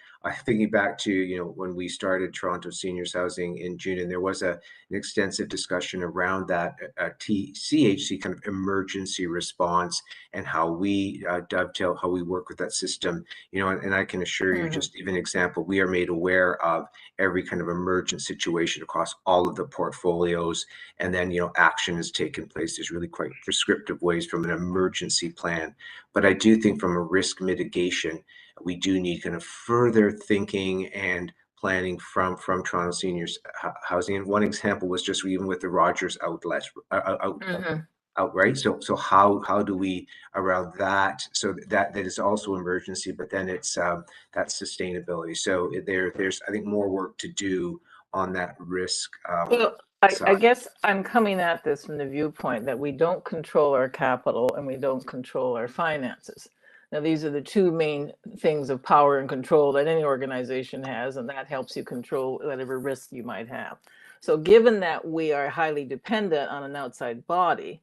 thinking back to, you know, when we started Toronto Seniors Housing in June, and there was an extensive discussion around that TSHC kind of emergency response and how we dovetail, how we work with that system, you know, and I can assure you, just even an example, we are made aware of every kind of emergent situation across all of the portfolios. And then, you know, action has taken place. There's really quite prescriptive ways from an emergency plan. But I do think from a risk mitigation, we do need kind of further thinking and planning from Toronto Seniors Housing. And one example was just even with the Rogers outlet, outright. So how do we around that? So that is also emergency, but then it's that sustainability. So there's I think more work to do on that risk. Well, I guess I'm coming at this from the viewpoint that we don't control our capital and we don't control our finances. Now, these are the two main things of power and control that any organization has, and that helps you control whatever risk you might have. So given that we are highly dependent on an outside body,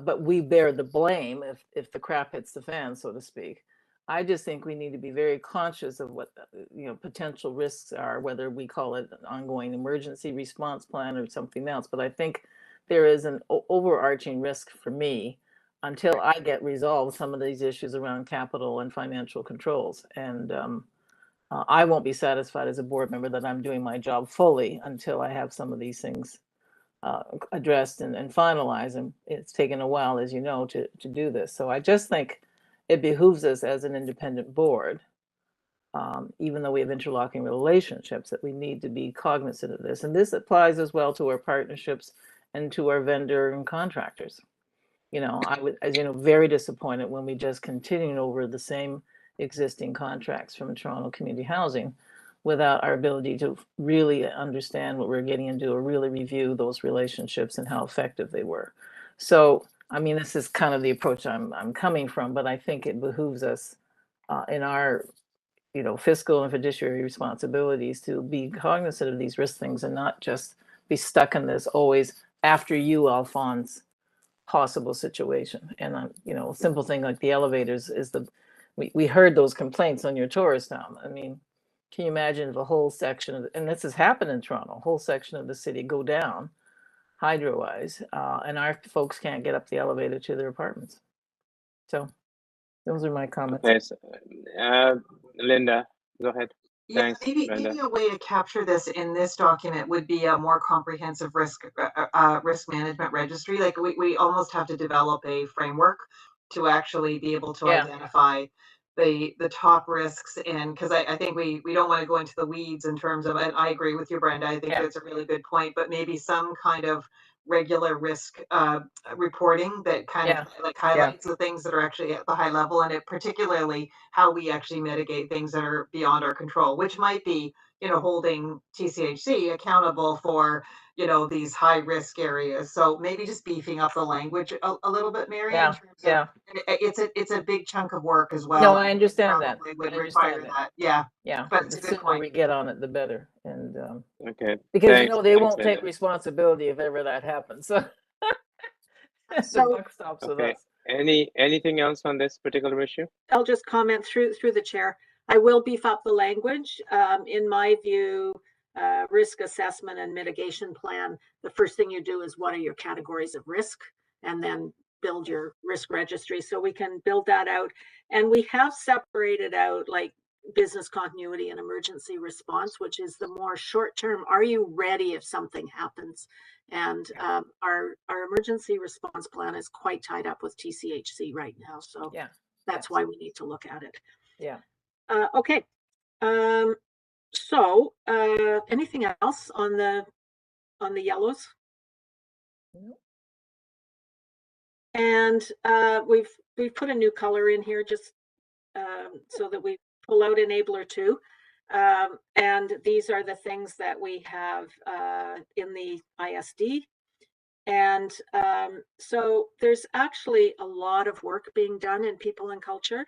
but we bear the blame if the crap hits the fan, so to speak, I just think we need to be very conscious of what, you know, potential risks are, whether we call it an ongoing emergency response plan or something else. But I think there is an overarching risk for me until I get resolved some of these issues around capital and financial controls. And I won't be satisfied as a board member that I'm doing my job fully until I have some of these things addressed and finalized. And it's taken a while, as you know, to do this. So I just think it behooves us as an independent board, even though we have interlocking relationships, that we need to be cognizant of this. And this applies as well to our partnerships and to our vendor and contractors. You know, I was, as you know, very disappointed when we just continued over the same existing contracts from Toronto Community Housing without our ability to really understand what we're getting into or really review those relationships and how effective they were. So, I mean, this is kind of the approach I'm coming from, but I think it behooves us in our, you know, fiscal and fiduciary responsibilities to be cognizant of these risk things and not just be stuck in this always after you, Alphonse, possible situation. And you know, a simple thing like the elevators is we heard those complaints on your tourist town. I mean, can you imagine if a whole section of, and this has happened in Toronto, a whole section of the city go down hydro-wise, and our folks can't get up the elevator to their apartments. So those are my comments. Okay, so, Linda, go ahead. Yeah, Thanks, maybe a way to capture this in this document would be a more comprehensive risk management registry. Like we almost have to develop a framework to actually be able to identify the top risks, and because I think we don't want to go into the weeds in terms of, and I agree with you, Brenda, I think that's a really good point, but maybe some kind of regular risk reporting that kind of like highlights the things that are actually at the high level, and it particularly how we actually mitigate things that are beyond our control, which might be, you know, holding TSHC accountable for, you know, these high risk areas. So maybe just beefing up the language a little bit, Mary, in terms of, it's a big chunk of work as well. No, I understand that. Would require that. Yeah. But the sooner we get on it, the better. And okay, because thanks, you know they won't Linda. take responsibility if ever that happens. So the buck stops with us. Anything else on this particular issue? I'll just comment through the chair. I will beef up the language. In my view, risk assessment and mitigation plan, the first thing you do is what are your categories of risk, and then build your risk registry. So we can build that out. And we have separated out like business continuity and emergency response, which is the more short term. Are you ready if something happens? And our emergency response plan is quite tied up with TSHC right now. So that's why we need to look at it. Yeah. Okay. So anything else on the yellows? No. And we've put a new color in here just so that we pull out enabler 2. And these are the things that we have in the ISD. And so there's actually a lot of work being done in people and culture.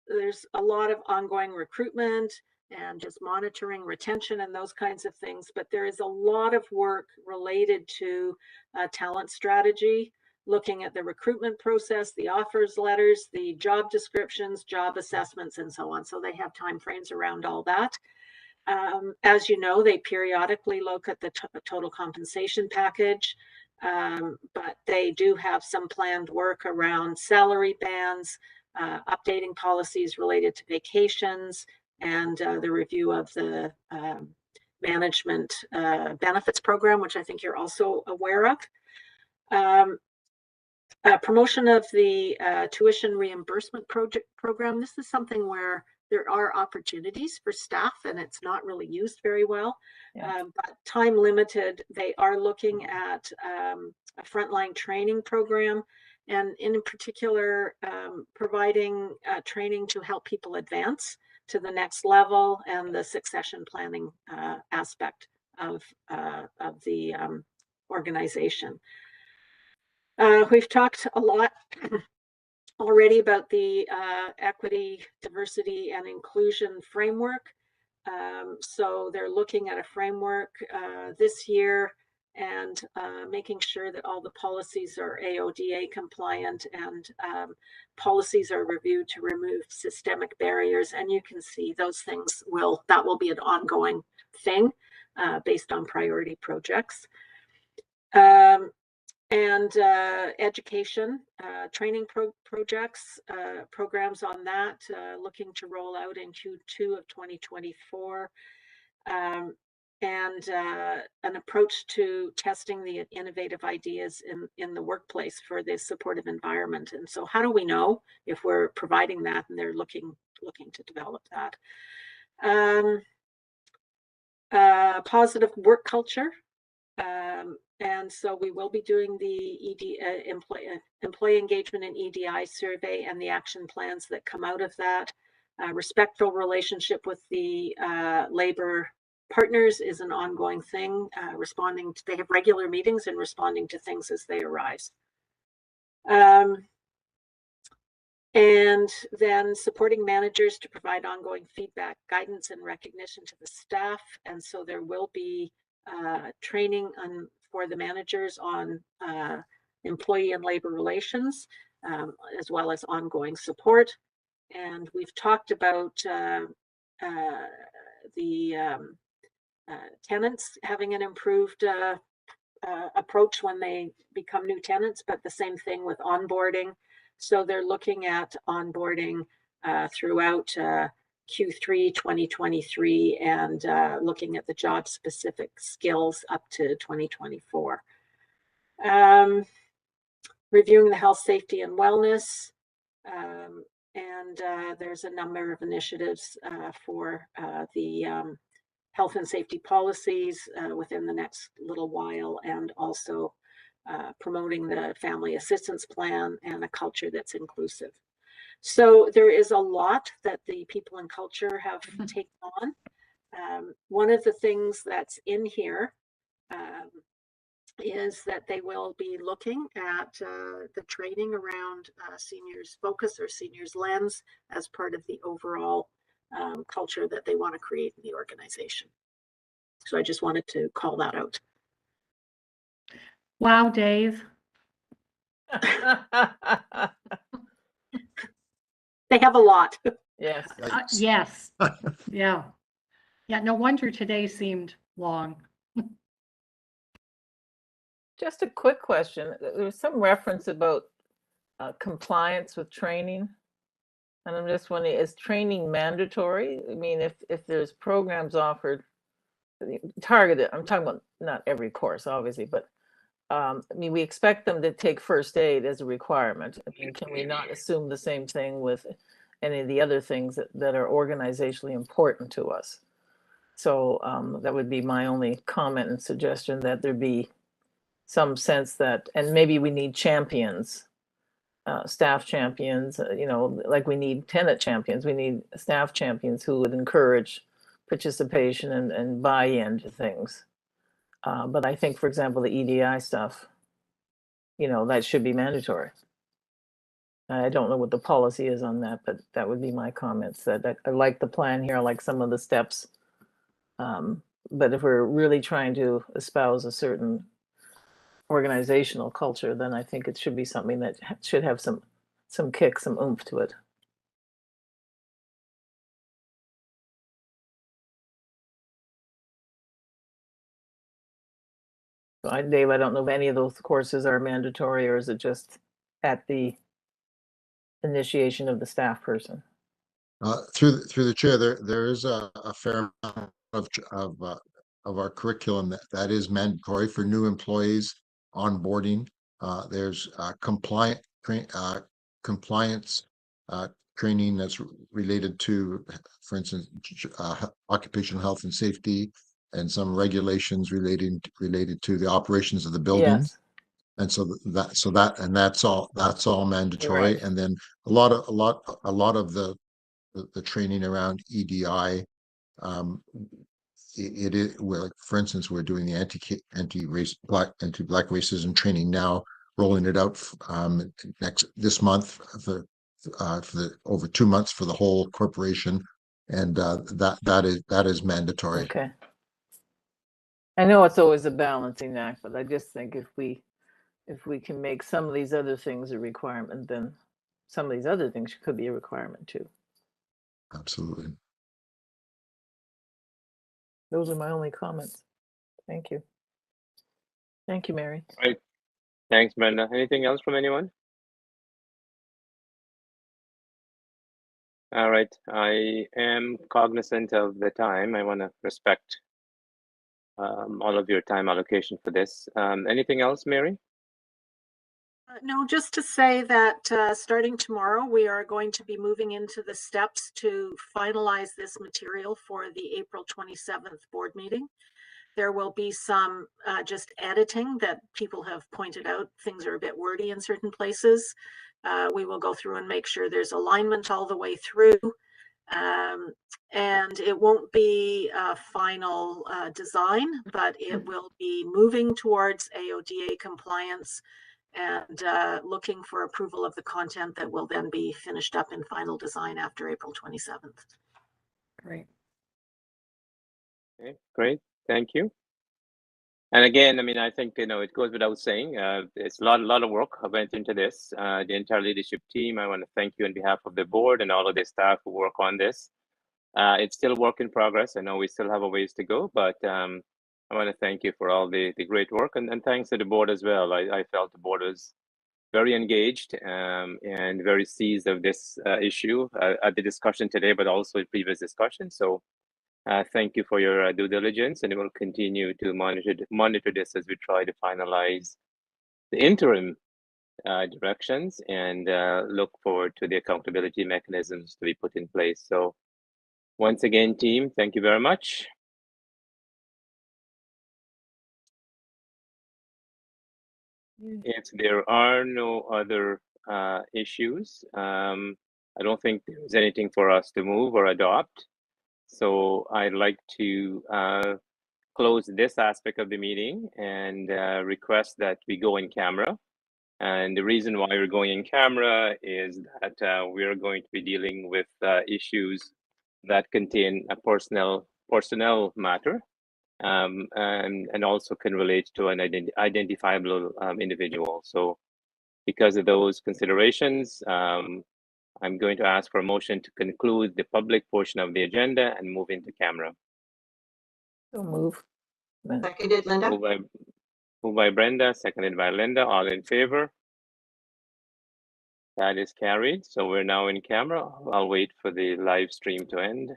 There's a lot of ongoing recruitment and just monitoring retention and those kinds of things. But there is a lot of work related to talent strategy, looking at the recruitment process, the offers letters, the job descriptions, job assessments, and so on. So they have timeframes around all that. As you know, they periodically look at the total compensation package, but they do have some planned work around salary bands, updating policies related to vacations, and the review of the management benefits program, which I think you're also aware of. Promotion of the tuition reimbursement program. This is something where there are opportunities for staff and it's not really used very well. Yeah. But time limited, they are looking at a frontline training program, and in particular, providing training to help people advance to the next level and the succession planning aspect of the organization. We've talked a lot already about the equity, diversity, and inclusion framework. So they're looking at a framework this year and making sure that all the policies are AODA compliant and policies are reviewed to remove systemic barriers. And you can see those things that will be an ongoing thing based on priority projects. And education, training projects, programs on that, looking to roll out in Q2 of 2024. And an approach to testing the innovative ideas in the workplace for this supportive environment. And so how do we know if we're providing that and they're looking to develop that? Positive work culture. And so we will be doing the employee engagement and EDI survey and the action plans that come out of that. Respectful relationship with the labor partners is an ongoing thing. They have regular meetings and responding to things as they arise. And then supporting managers to provide ongoing feedback, guidance, and recognition to the staff. And so there will be training for the managers on employee and labor relations, as well as ongoing support. And we've talked about the tenants having an improved approach when they become new tenants, but the same thing with onboarding. So they're looking at onboarding throughout Q3 2023 and looking at the job specific skills up to 2024. Reviewing the health, safety, and wellness. And there's a number of initiatives for the health and safety policies within the next little while, and also promoting the family assistance plan and a culture that's inclusive. So there is a lot that the people and culture have taken on. One of the things that's in here is that they will be looking at the training around seniors focus or seniors lens as part of the overall culture that they want to create in the organization. So I just wanted to call that out. Wow, Dave. They have a lot. Yes. Yes. Yeah. Yeah. No wonder today seemed long. Just a quick question. There was some reference about compliance with training. And I'm just wondering, is training mandatory? I mean, if there's programs offered, targeted, I'm talking about not every course, obviously, but I mean, we expect them to take first aid as a requirement. I mean, can we not assume the same thing with any of the other things that are organizationally important to us? So that would be my only comment and suggestion, that there be some sense that, and maybe we need champions, staff champions, you know, like we need tenant champions, we need staff champions who would encourage participation and buy-in to things. But I think, for example, the EDI stuff, you know, that should be mandatory. I don't know what the policy is on that, but that would be my comments. That I like the plan here, I like some of the steps. But if we're really trying to espouse a certain organizational culture, then I think it should be something that should have some kick, some oomph to it. So Dave, I don't know if any of those courses are mandatory, or is it just at the initiation of the staff person? Through the chair, there is a fair amount of our curriculum that is mandatory for new employees onboarding. There's compliance training that's related to, for instance, occupational health and safety, and some regulations related to the operations of the building. Yes. And so that's all mandatory. Right. And then a lot of the training around EDI, it is, well, like, for instance, we're doing the anti-black racism training now, rolling it out this month for the over 2 months for the whole corporation, and that is mandatory. Okay. I know it's always a balancing act, but I just think if we can make some of these other things a requirement, then some of these other things could be a requirement too. Absolutely. Those are my only comments. Thank you. Thank you, Mary. Right. Thanks, Brenda. Anything else from anyone? All right. I am cognizant of the time. I want to respect all of your time allocation for this. Anything else, Mary? No, just to say that starting tomorrow, we are going to be moving into the steps to finalize this material for the April 27th board meeting. There will be some just editing that people have pointed out. Things are a bit wordy in certain places. We will go through and make sure there's alignment all the way through. And it won't be a final design, but it will be moving towards AODA compliance and looking for approval of the content that will then be finished up in final design after April 27th. Great. Okay, great. Thank you. And again, I mean, I think, it goes without saying, it's a lot of work went into this. The entire leadership team, I want to thank you on behalf of the board and all of the staff who work on this. It's still a work in progress. I know we still have a ways to go, but I want to thank you for all the great work, and thanks to the board as well. I felt the board was very engaged and very seized of this issue at the discussion today, but also in previous discussions. So thank you for your due diligence, and we will continue to monitor this as we try to finalize the interim directions and look forward to the accountability mechanisms to be put in place. So once again, team, thank you very much. If there are no other issues, I don't think there's anything for us to move or adopt. So I'd like to close this aspect of the meeting and request that we go in camera. And the reason why we're going in camera is that we're going to be dealing with issues that contain a personnel matter. And also can relate to an identifiable individual. So because of those considerations, I'm going to ask for a motion to conclude the public portion of the agenda and move into camera. So move. Seconded, Linda. Moved by Brenda, seconded by Linda. All in favor? That is carried. So we're now in camera. I'll wait for the live stream to end.